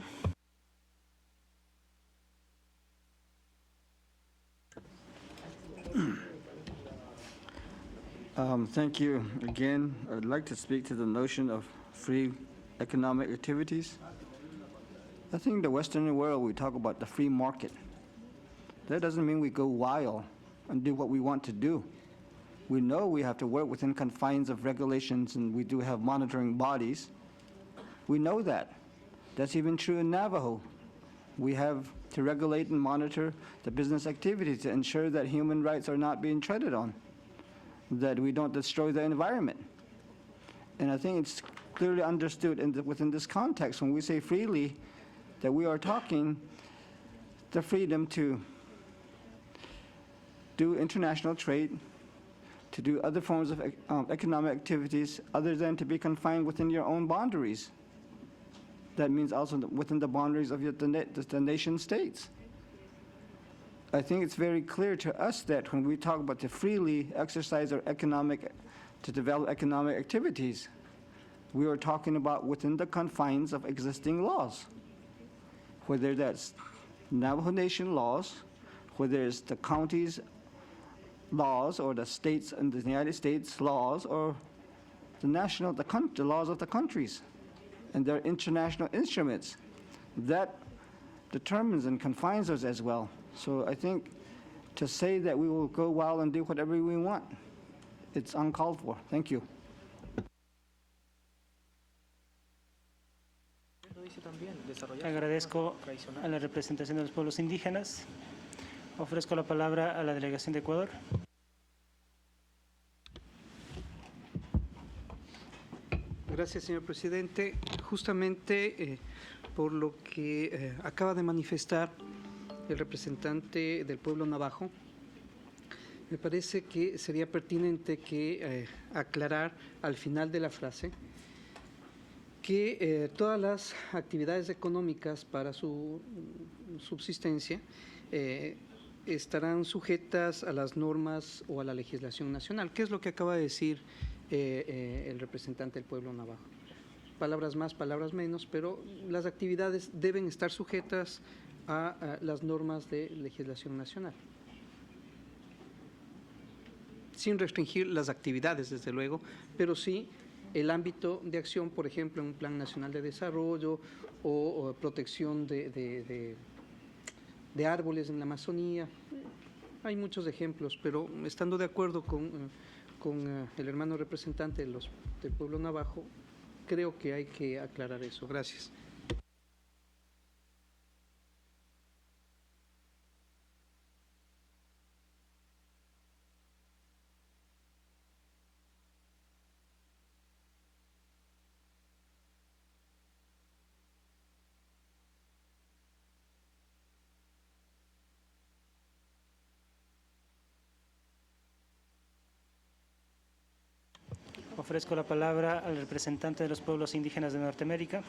Thank you again. I'd like to speak to the notion of free economic activities. I think in the Western world we talk about the free market. That doesn't mean we go wild and do what we want to do. We know we have to work within confines of regulations, and we do have monitoring bodies. We know that. That's even true in Navajo. We have to regulate and monitor the business activities to ensure that human rights are not being treaded on, that we don't destroy the environment. And I think it's clearly understood within this context when we say freely that we are talking the freedom to do international trade, to do other forms of economic activities other than to be confined within your own boundaries. That means also within the boundaries of the nation states. I think it's very clear to us that when we talk about to freely exercise our to develop economic activities, we are talking about within the confines of existing laws, whether that's Navajo Nation laws, whether it's the counties laws or the states and the United States laws or the laws of the countries and their international instruments. That determines and confines us as well. So I think to say that we will go wild and do whatever we want, it's uncalled for. Thank you. Agradezco a la representación de los pueblos indígenas. Ofrezco la palabra a la delegación de Ecuador. Gracias, señor presidente. Justamente por lo que acaba de manifestar el representante del pueblo navajo, Me parece que sería pertinente que aclarar al final de la frase que todas las actividades económicas para su subsistencia estarán sujetas a las normas o a la legislación nacional. ¿Qué es lo que acaba de decir el representante del pueblo navajo? Palabras más, palabras menos, pero las actividades deben estar sujetas a las normas de legislación nacional, sin restringir las actividades, desde luego, pero sí el ámbito de acción, por ejemplo, en un Plan Nacional de Desarrollo o protección de árboles en la Amazonía. Hay muchos ejemplos, pero estando de acuerdo con el hermano representante del pueblo navajo, creo que hay que aclarar eso. Gracias. Ofrezco la palabra al representante de los pueblos indígenas de Norteamérica.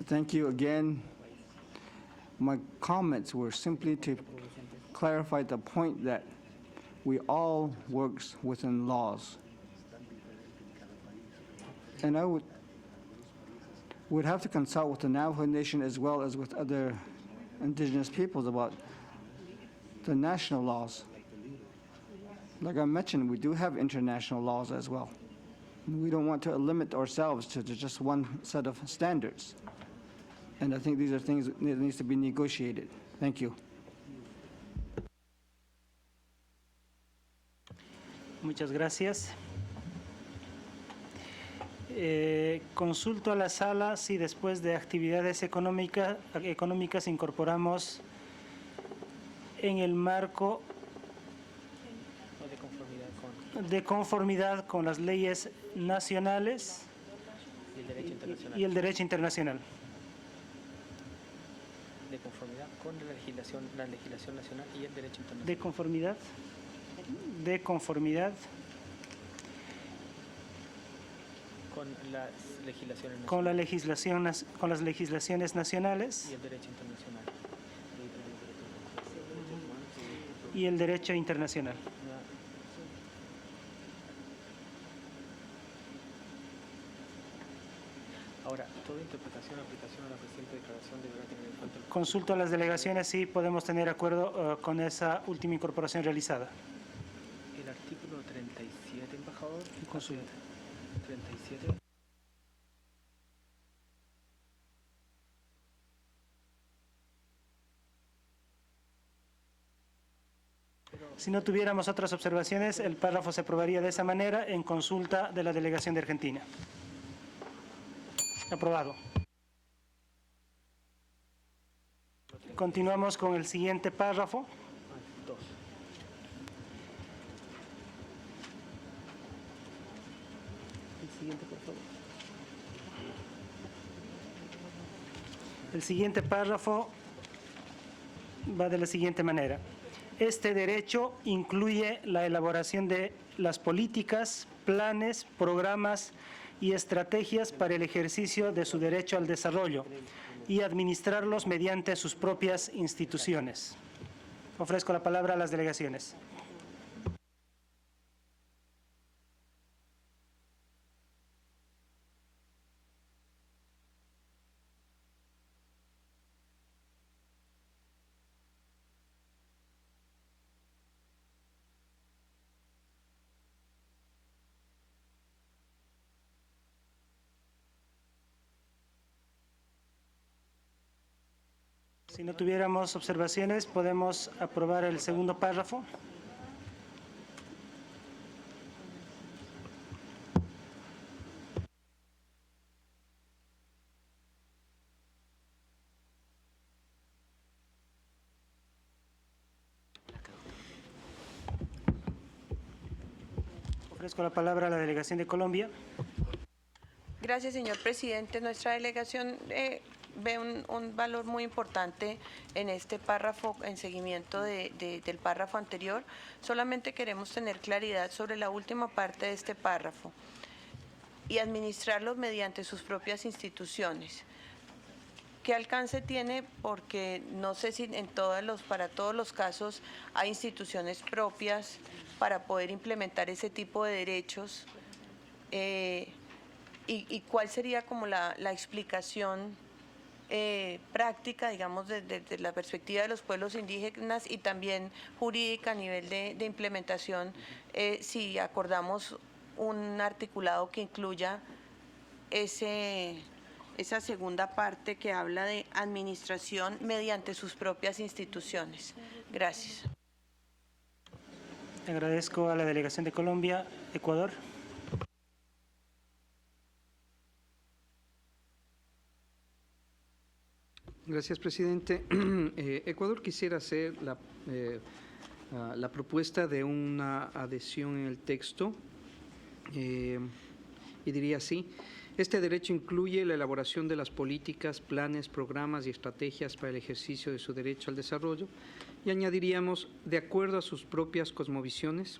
Thank you again. My comments were simply to clarify the point that we all work within laws. And I would have to consult with the Navajo Nation as well as with other indigenous peoples about the national laws. Like I mentioned, we do have international laws as well. We don't want to limit ourselves to just one set of standards. And I think these are things that needs to be negotiated. Thank you. Muchas gracias. Consulto a la sala si después de actividades económicas incorporamos en el marco de conformidad con las leyes nacionales y el derecho internacional. De conformidad con la legislación nacional y el derecho internacional. De conformidad con las legislaciones nacionales. Con las legislaciones nacionales y el derecho internacional. Y el derecho internacional. Ahora, toda interpretación o aplicación a la presente declaración deberá tener en cuenta el... Consulto a las delegaciones si podemos tener acuerdo con esa última incorporación realizada. El artículo 37, embajador. Consulta. 37. Si no tuviéramos otras observaciones, el párrafo se aprobaría de esa manera en consulta de la delegación de Argentina. Aprobado. Continuamos con el siguiente párrafo. El siguiente, por favor. El siguiente párrafo va de la siguiente manera. Este derecho incluye la elaboración de las políticas, planes, programas y estrategias para el ejercicio de su derecho al desarrollo y administrarlos mediante sus propias instituciones. Ofrezco la palabra a las delegaciones. Si no tuviéramos observaciones, podemos aprobar el segundo párrafo. Ofrezco la palabra a la delegación de Colombia. Gracias, señor presidente. Nuestra delegación ve un valor muy importante en este párrafo, en seguimiento del párrafo anterior. Solamente queremos tener claridad sobre la última parte de este párrafo y administrarlos mediante sus propias instituciones. ¿Qué alcance tiene? Porque no sé si para todos los casos hay instituciones propias para poder implementar ese tipo de derechos. ¿Y cuál sería como la explicación práctica, digamos, desde la perspectiva de los pueblos indígenas y también jurídica a nivel de implementación, si acordamos un articulado que incluya esa segunda parte que habla de administración mediante sus propias instituciones? Gracias. Agradezco a la delegación de Colombia. Ecuador. Gracias, presidente. Ecuador quisiera hacer la propuesta de una adhesión en el texto y diría así: este derecho incluye la elaboración de las políticas, planes, programas y estrategias para el ejercicio de su derecho al desarrollo, y añadiríamos de acuerdo a sus propias cosmovisiones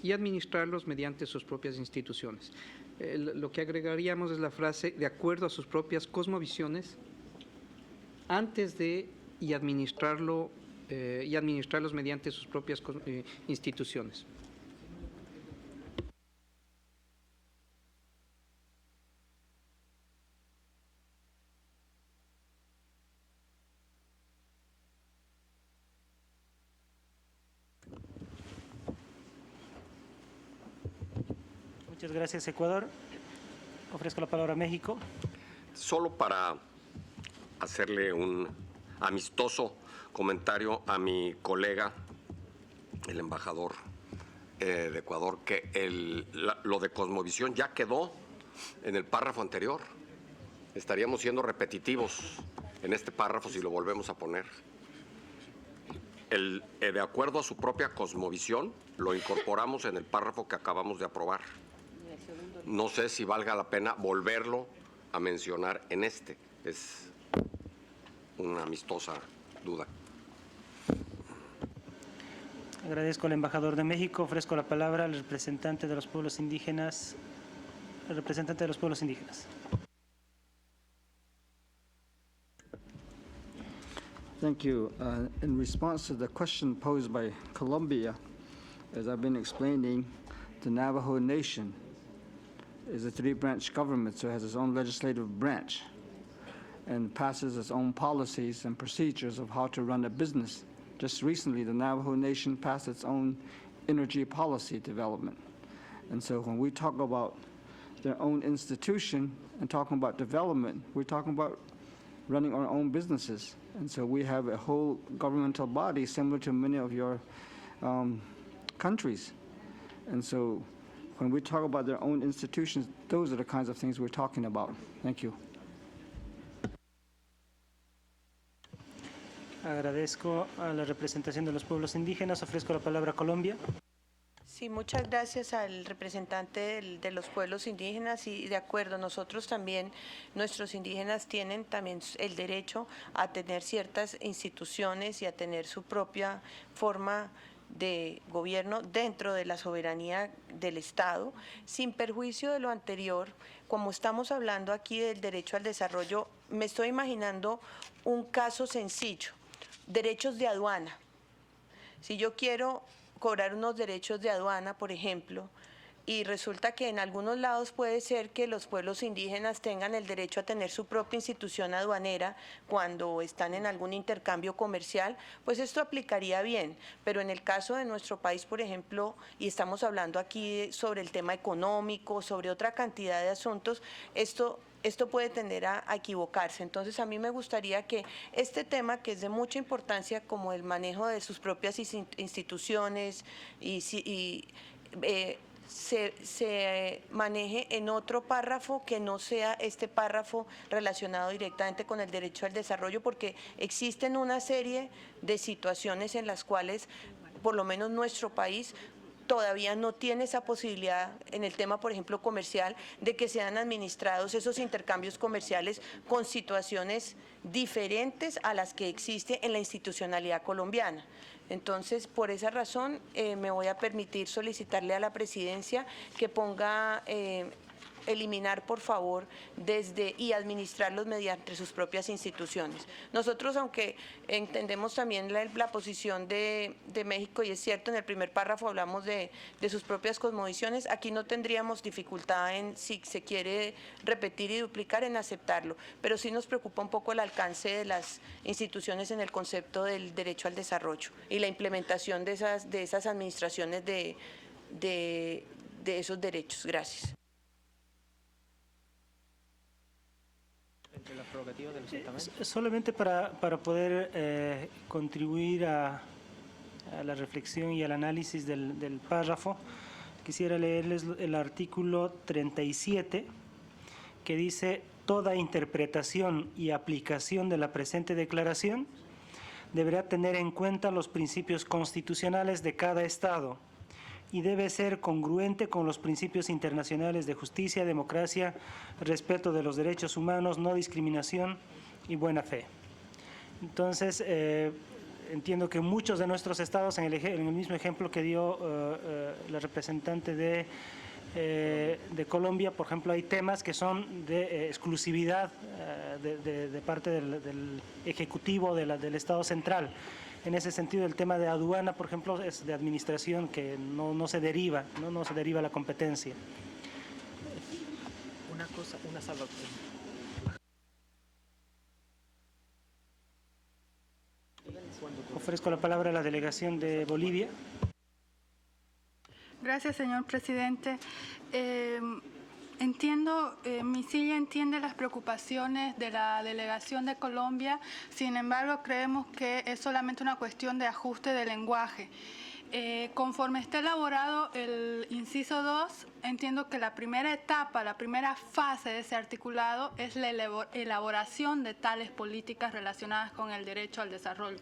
y administrarlos mediante sus propias instituciones. Lo que agregaríamos es la frase de acuerdo a sus propias cosmovisiones antes de y administrarlos mediante sus propias instituciones. Muchas gracias, Ecuador. Ofrezco la palabra a México. Solo para hacerle un amistoso comentario a mi colega, el embajador de Ecuador, que lo de cosmovisión ya quedó en el párrafo anterior. Estaríamos siendo repetitivos en este párrafo si lo volvemos a poner. De acuerdo a su propia cosmovisión, lo incorporamos en el párrafo que acabamos de aprobar. No sé si valga la pena volverlo a mencionar en este. Es una amistosa duda. Agradezco al embajador de México. Ofrezco la palabra al representante de los pueblos indígenas. Thank you. In response to the question posed by Colombia, as I've been explaining, the Navajo Nation is a three-branch government, so it has its own legislative branch and passes its own policies and procedures of how to run a business. Just recently, the Navajo Nation passed its own energy policy development. And so when we talk about their own institution and talking about development, we're talking about running our own businesses. And so we have a whole governmental body similar to many of your countries. And so when we talk about their own institutions, those are the kinds of things we're talking about. Thank you. Agradezco a la representación de los pueblos indígenas. Ofrezco la palabra a Colombia. Sí, muchas gracias al representante de los pueblos indígenas, y de acuerdo, nosotros también, nuestros indígenas tienen también el derecho a tener ciertas instituciones y a tener su propia forma de gobierno dentro de la soberanía del Estado, sin perjuicio de lo anterior. Como estamos hablando aquí del derecho al desarrollo, me estoy imaginando un caso sencillo: derechos de aduana. Si yo quiero cobrar unos derechos de aduana, por ejemplo, y resulta que en algunos lados puede ser que los pueblos indígenas tengan el derecho a tener su propia institución aduanera cuando están en algún intercambio comercial, pues esto aplicaría bien. Pero en el caso de nuestro país, por ejemplo, y estamos hablando aquí sobre el tema económico, sobre otra cantidad de asuntos, esto puede tender a equivocarse. Entonces, a mí me gustaría que este tema, que es de mucha importancia, como el manejo de sus propias instituciones, se maneje en otro párrafo que no sea este párrafo relacionado directamente con el derecho al desarrollo, porque existen una serie de situaciones en las cuales, por lo menos nuestro país, todavía no tiene esa posibilidad en el tema, por ejemplo, comercial, de que sean administrados esos intercambios comerciales con situaciones diferentes a las que existe en la institucionalidad colombiana. Entonces, por esa razón, me voy a permitir solicitarle a la presidencia que ponga eliminar, por favor, y administrarlos mediante sus propias instituciones. Nosotros, aunque entendemos también la posición de México, y es cierto, en el primer párrafo hablamos de sus propias cosmovisiones, aquí no tendríamos dificultad en, si se quiere repetir y duplicar, en aceptarlo, pero sí nos preocupa un poco el alcance de las instituciones en el concepto del derecho al desarrollo y la implementación de esas administraciones de esos derechos. Gracias. Entre las prerrogativas de los estamentos. Solamente para poder contribuir a la reflexión y al análisis del párrafo, quisiera leerles el artículo 37, que dice: toda interpretación y aplicación de la presente declaración deberá tener en cuenta los principios constitucionales de cada Estado y debe ser congruente con los principios internacionales de justicia, democracia, respeto de los derechos humanos, no discriminación y buena fe. Entonces, entiendo que muchos de nuestros estados, en el mismo ejemplo que dio la representante de Colombia, por ejemplo, hay temas que son de exclusividad de parte del Ejecutivo del Estado central. En ese sentido, el tema de aduana, por ejemplo, es de administración, que no se deriva, no se deriva la competencia. Una salvación. Ofrezco la palabra a la delegación de Bolivia. Gracias, señor presidente. Mi silla entiende las preocupaciones de la delegación de Colombia, sin embargo, creemos que es solamente una cuestión de ajuste de lenguaje. Conforme está elaborado el inciso 2, entiendo que la primera etapa, la primera fase de ese articulado es la elaboración de tales políticas relacionadas con el derecho al desarrollo.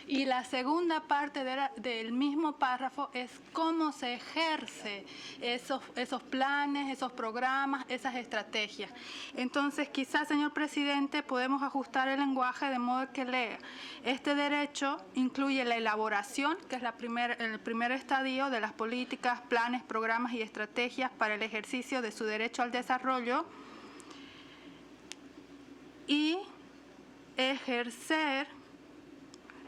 Y la segunda parte del mismo párrafo es cómo se ejerce esos planes, esos programas, esas estrategias. Entonces, quizás, señor presidente, podemos ajustar el lenguaje de modo que lea: este derecho incluye la elaboración, que es el primer estadio de las políticas, planes, programas y estrategias para el ejercicio de su derecho al desarrollo, y ejercer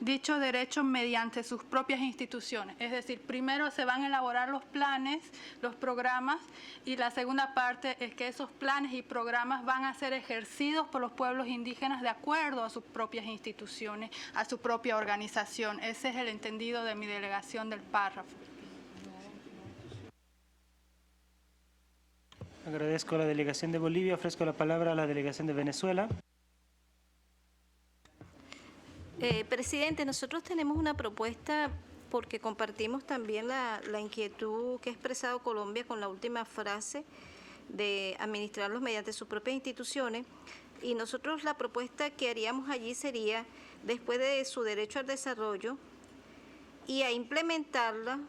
dicho derecho mediante sus propias instituciones. Es decir, primero se van a elaborar los planes, los programas, y la segunda parte es que esos planes y programas van a ser ejercidos por los pueblos indígenas de acuerdo a sus propias instituciones, a su propia organización. Ese es el entendido de mi delegación del párrafo. Agradezco a la delegación de Bolivia. Ofrezco la palabra a la delegación de Venezuela. Presidente, nosotros tenemos una propuesta porque compartimos también la inquietud que ha expresado Colombia con la última frase de administrarlos mediante sus propias instituciones, y nosotros la propuesta que haríamos allí sería, después de su derecho al desarrollo, y a implementarla,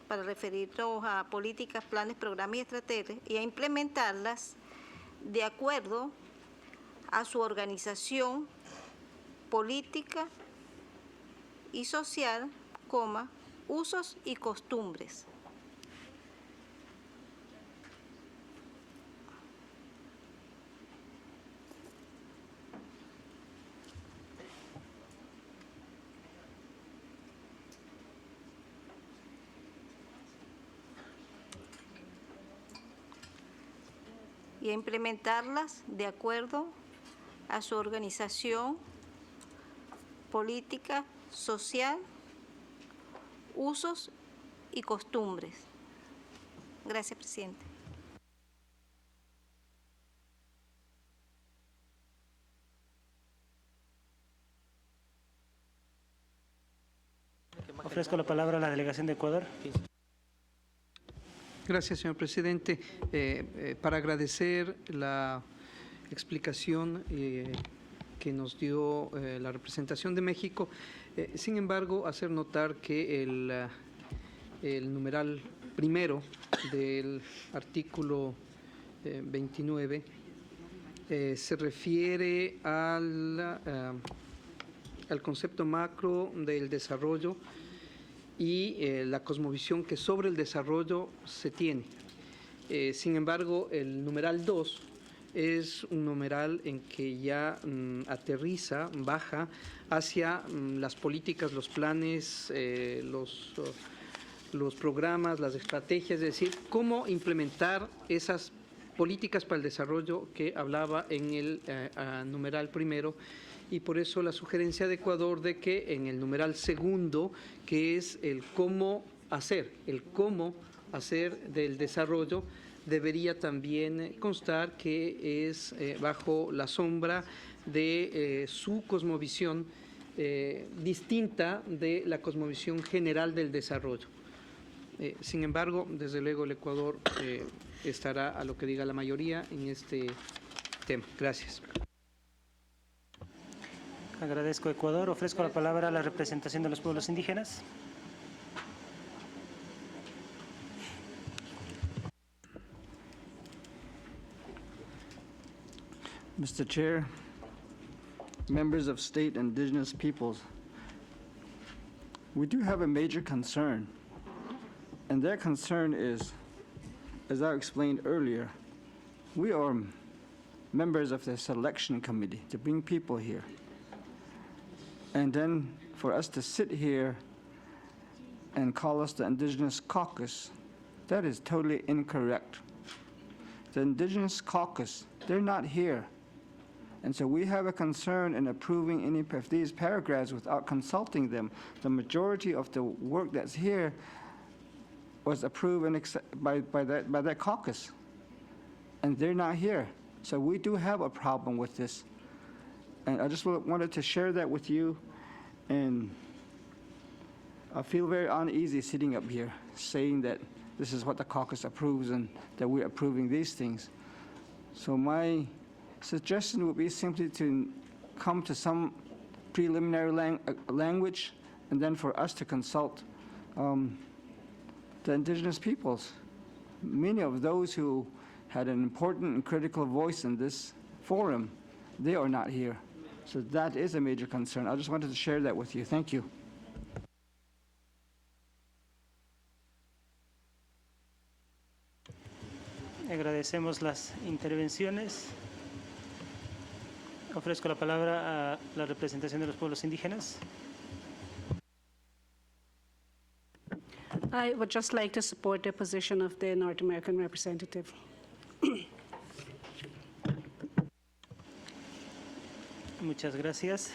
para referirnos a políticas, planes, programas y estrategias, y a implementarlas de acuerdo a su organización política y social, usos y costumbres. Y a implementarlas de acuerdo a su organización política, social, usos y costumbres. Gracias, presidente. Ofrezco la palabra a la delegación de Ecuador. Gracias, señor presidente. Para agradecer la explicación que nos dio la representación de México, sin embargo, hacer notar que el numeral primero del artículo 29 se refiere al concepto macro del desarrollo y la cosmovisión que sobre el desarrollo se tiene. Sin embargo, el numeral 2 es un numeral en que ya aterriza, baja hacia las políticas, los planes, los programas, las estrategias, es decir, cómo implementar esas políticas para el desarrollo que hablaba en el numeral primero, y por eso la sugerencia de Ecuador de que en el numeral segundo, que es el cómo hacer del desarrollo, debería también constar que es bajo la sombra de su cosmovisión distinta de la cosmovisión general del desarrollo. Sin embargo, desde luego el Ecuador estará a lo que diga la mayoría en este tema. Gracias. Agradezco, Ecuador. Ofrezco la palabra a la representación de los pueblos indígenas. Mr. Chair, members of state and indigenous peoples, we do have a major concern, and that concern is, as I explained earlier, we are members of the selection committee to bring people here. And then for us to sit here and call us the Indigenous Caucus, that is totally incorrect. The Indigenous Caucus, they're not here. And so we have a concern in approving any of these paragraphs without consulting them. The majority of the work that's here was approved and by that caucus, and they're not here. So we do have a problem with this. And I just wanted to share that with you, and I feel very uneasy sitting up here saying that this is what the caucus approves and that we're approving these things. So my suggestion would be simply to come to some preliminary language, and then for us to consult the indigenous peoples. Many of those who had an important and critical voice in this forum, they are not here. So that is a major concern. I just wanted to share that with you. Thank you. Agradecemos las intervenciones. Ofrezco la palabra a la representación de los pueblos indígenas. I would just like to support the position of the North American representative. Muchas gracias.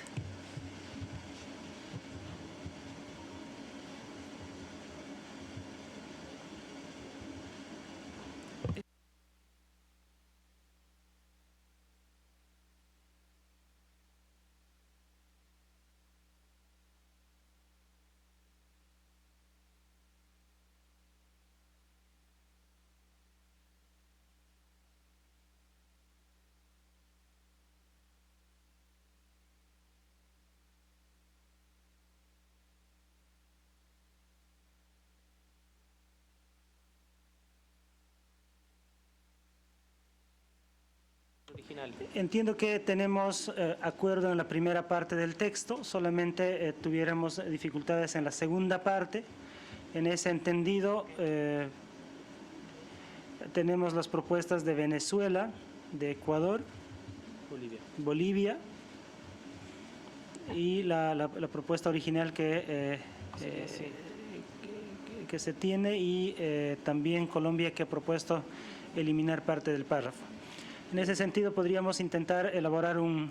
Entiendo que tenemos acuerdo en la primera parte del texto, solamente tuviéramos dificultades en la segunda parte. En ese entendido, tenemos las propuestas de Venezuela, de Ecuador, Bolivia y la propuesta original que se tiene, y también Colombia, que ha propuesto eliminar parte del párrafo. En ese sentido, podríamos intentar elaborar un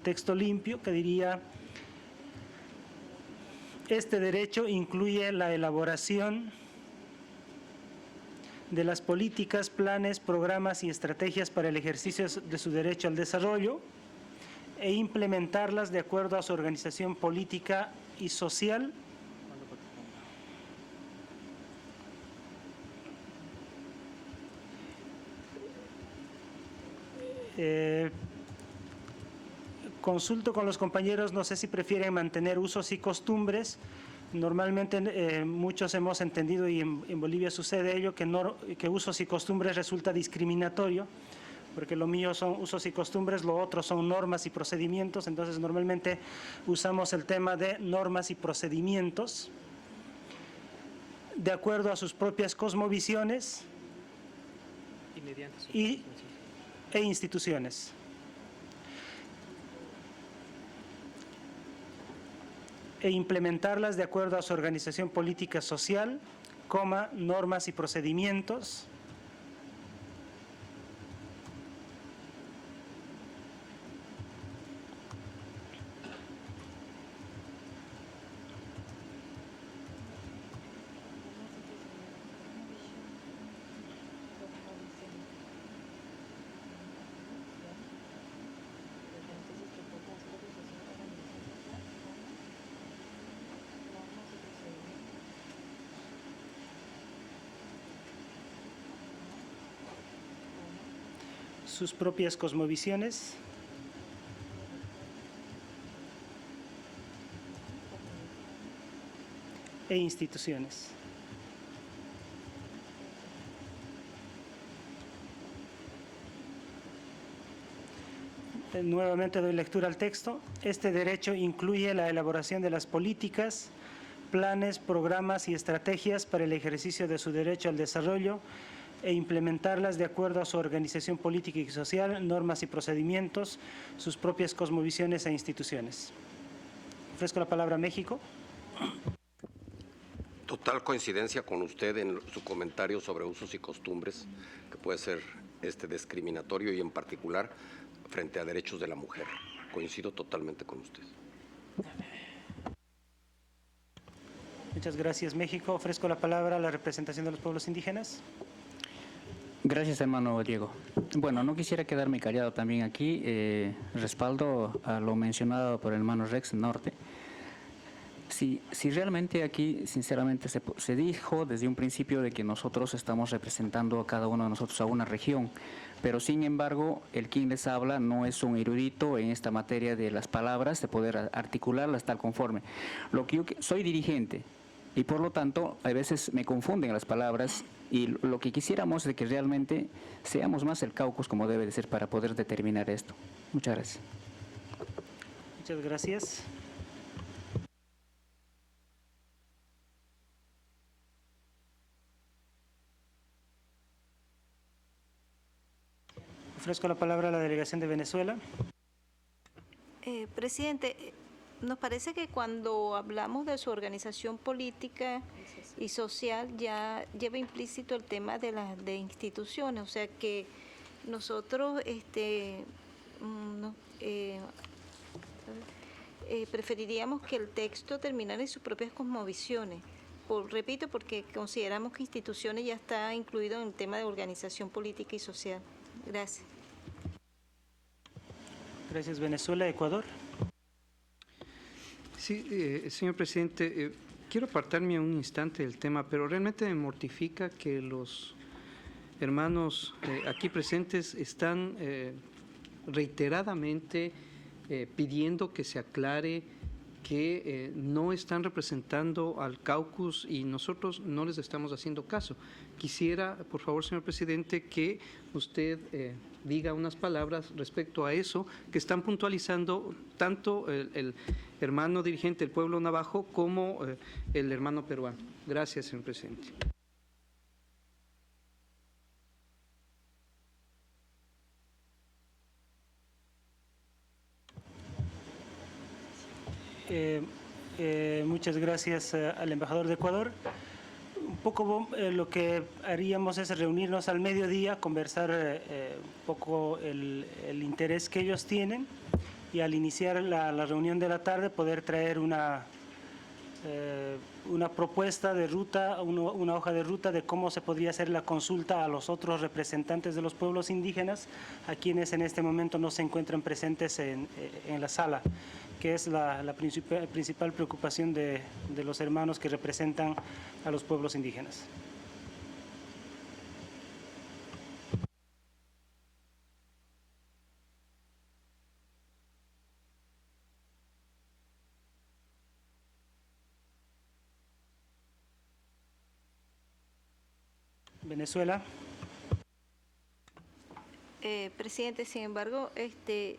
texto limpio que diría: este derecho incluye la elaboración de las políticas, planes, programas y estrategias para el ejercicio de su derecho al desarrollo e implementarlas de acuerdo a su organización política y social, consulto con los compañeros, no sé si prefieren mantener usos y costumbres Normalmente muchos hemos entendido, y en Bolivia sucede ello, que usos y costumbres resulta discriminatorio, porque lo mío son usos y costumbres, lo otro son normas y procedimientos. Entonces normalmente usamos el tema de normas y procedimientos de acuerdo a sus propias cosmovisiones e instituciones. E implementarlas de acuerdo a su organización política social, normas y procedimientos, sus propias cosmovisiones e instituciones. Nuevamente doy lectura al texto. Este derecho incluye la elaboración de las políticas, planes, programas y estrategias para el ejercicio de su derecho al desarrollo e implementarlas de acuerdo a su organización política y social, normas y procedimientos, sus propias cosmovisiones e instituciones. Ofrezco la palabra a México. Total coincidencia con usted en su comentario sobre usos y costumbres, que puede ser discriminatorio y en particular frente a derechos de la mujer. Coincido totalmente con usted. Muchas gracias, México. Ofrezco la palabra a la representación de los pueblos indígenas. Gracias, hermano Diego. Bueno, no quisiera quedarme callado también aquí. Respaldo a lo mencionado por el hermano Rex Norte. Si realmente aquí, sinceramente, se dijo desde un principio de que nosotros estamos representando a cada uno de nosotros a una región, pero sin embargo, el quien les habla no es un erudito en esta materia de las palabras, de poder articularlas tal conforme. Lo que yo soy dirigente, y por lo tanto a veces me confunden las palabras, y lo que quisiéramos es que realmente seamos más el caucus como debe de ser para poder determinar esto. Muchas gracias. Muchas gracias. Ofrezco la palabra a la delegación de Venezuela. Presidente, nos parece que cuando hablamos de su organización política y social ya lleva implícito el tema de instituciones, o sea que nosotros preferiríamos que el texto terminara en sus propias cosmovisiones. Repito, porque consideramos que instituciones ya está incluido en el tema de organización política y social. Gracias. Gracias, Venezuela. Ecuador. Sí, señor presidente, quiero apartarme un instante del tema, pero realmente me mortifica que los hermanos aquí presentes están reiteradamente pidiendo que se aclare que no están representando al caucus y nosotros no les estamos haciendo caso. Quisiera, por favor, señor presidente, que usted diga unas palabras respecto a eso, que están puntualizando tanto el hermano dirigente del pueblo navajo como el hermano peruano. Gracias, señor presidente. Muchas gracias al embajador de Ecuador. Un poco lo que haríamos es reunirnos al mediodía, conversar un poco el interés que ellos tienen y al iniciar la reunión de la tarde poder traer una propuesta de ruta, una hoja de ruta de cómo se podría hacer la consulta a los otros representantes de los pueblos indígenas, a quienes en este momento no se encuentran presentes en la sala, que es la principal preocupación de los hermanos que representan a los pueblos indígenas. Venezuela. Presidente, sin embargo,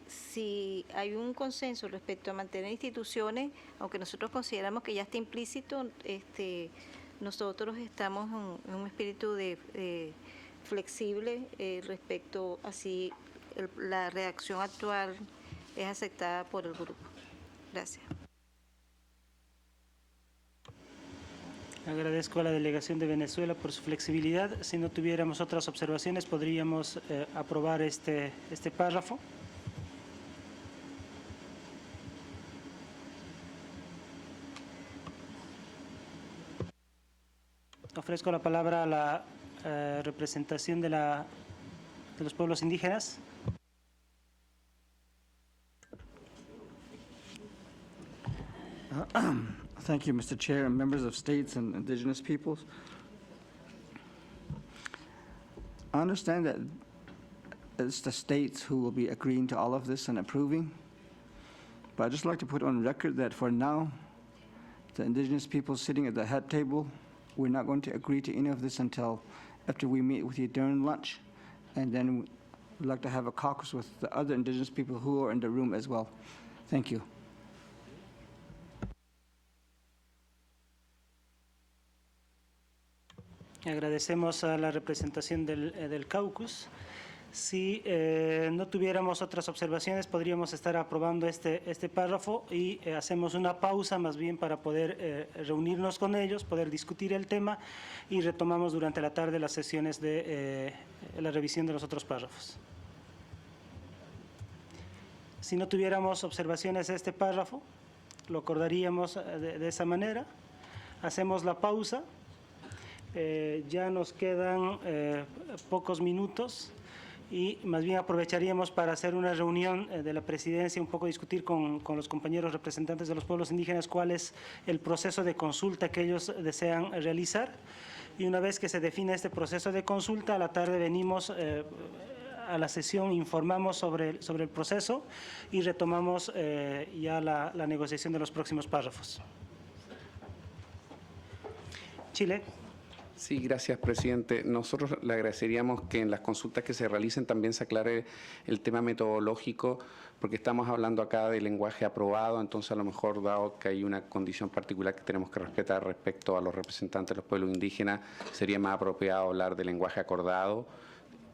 si hay un consenso respecto a mantener instituciones, aunque nosotros consideramos que ya está implícito, nosotros estamos en un espíritu de flexible respecto a si la redacción actual es aceptada por el grupo. Gracias. Agradezco a la delegación de Venezuela por su flexibilidad. Si no tuviéramos otras observaciones, podríamos aprobar este párrafo. Ofrezco la palabra a la representación de los pueblos indígenas. Thank you, Mr. Chair, and members of states and indigenous peoples. I understand that it's the states who will be agreeing to all of this and approving, but I'd just like to put on record that for now, the indigenous people sitting at the head table, we're not going to agree to any of this until after we meet with you during lunch, and then we'd like to have a caucus with the other indigenous people who are in the room as well. Thank you. Agradecemos a la representación del caucus. Si no tuviéramos otras observaciones, podríamos estar aprobando este párrafo y hacemos una pausa más bien para poder reunirnos con ellos, poder discutir el tema y retomamos durante la tarde las sesiones de la revisión de los otros párrafos. Si no tuviéramos observaciones a este párrafo, lo acordaríamos de esa manera. Hacemos la pausa. Ya nos quedan pocos minutos y más bien aprovecharíamos para hacer una reunión de la presidencia, un poco discutir con los compañeros representantes de los pueblos indígenas cuál es el proceso de consulta que ellos desean realizar. Y una vez que se define este proceso de consulta, a la tarde venimos a la sesión, informamos sobre el proceso y retomamos ya la negociación de los próximos párrafos. Chile. Sí, gracias, presidente. Nosotros le agradeceríamos que en las consultas que se realicen también se aclare el tema metodológico, porque estamos hablando acá de lenguaje aprobado, entonces a lo mejor, dado que hay una condición particular que tenemos que respetar respecto a los representantes de los pueblos indígenas, sería más apropiado hablar de lenguaje acordado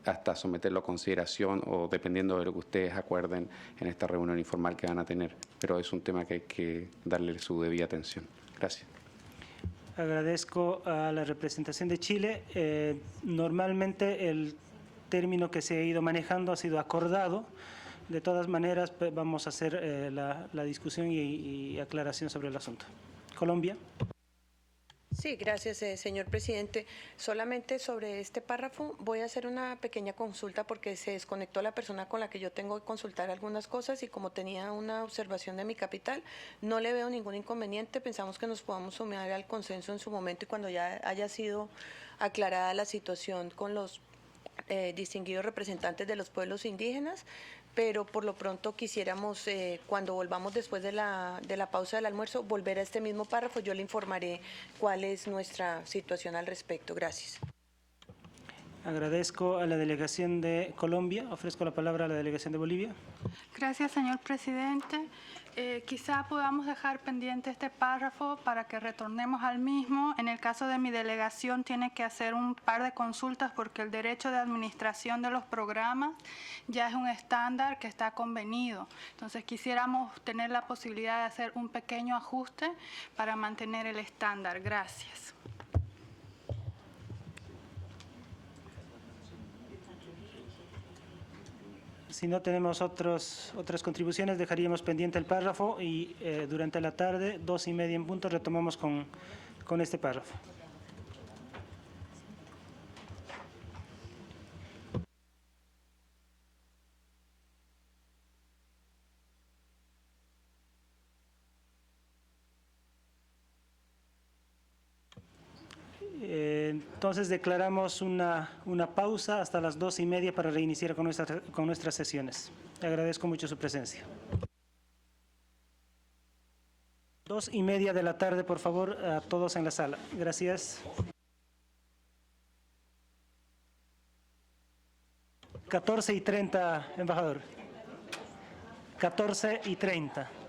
hasta someterlo a consideración o dependiendo de lo que ustedes acuerden en esta reunión informal que van a tener. Pero es un tema que hay que darle su debida atención. Gracias. Agradezco a la representación de Chile. Normalmente el término que se ha ido manejando ha sido acordado. De todas maneras, vamos a hacer la discusión y aclaración sobre el asunto. Colombia. Sí, gracias, señor presidente. Solamente sobre este párrafo voy a hacer una pequeña consulta porque se desconectó la persona con la que yo tengo que consultar algunas cosas y como tenía una observación de mi capital, no le veo ningún inconveniente. Pensamos que nos podamos sumar al consenso en su momento y cuando ya haya sido aclarada la situación con los distinguidos representantes de los pueblos indígenas, pero por lo pronto quisiéramos, cuando volvamos después de la pausa del almuerzo, volver a este mismo párrafo. Yo le informaré cuál es nuestra situación al respecto. Gracias. Agradezco a la delegación de Colombia. Ofrezco la palabra a la delegación de Bolivia. Gracias, señor presidente. Quizá podamos dejar pendiente este párrafo para que retornemos al mismo. En el caso de mi delegación tiene que hacer un par de consultas porque el derecho de administración de los programas ya es un estándar que está convenido. Entonces quisiéramos tener la posibilidad de hacer un pequeño ajuste para mantener el estándar. Gracias. Si no tenemos otras contribuciones, dejaríamos pendiente el párrafo y durante la tarde, 2:30 en punto, retomamos con este párrafo. Entonces declaramos una pausa hasta las 2:30 para reiniciar con nuestras sesiones. Le agradezco mucho su presencia. 2:30 de la tarde, por favor, a todos en la sala. Gracias. 14:30, embajador. 14:30.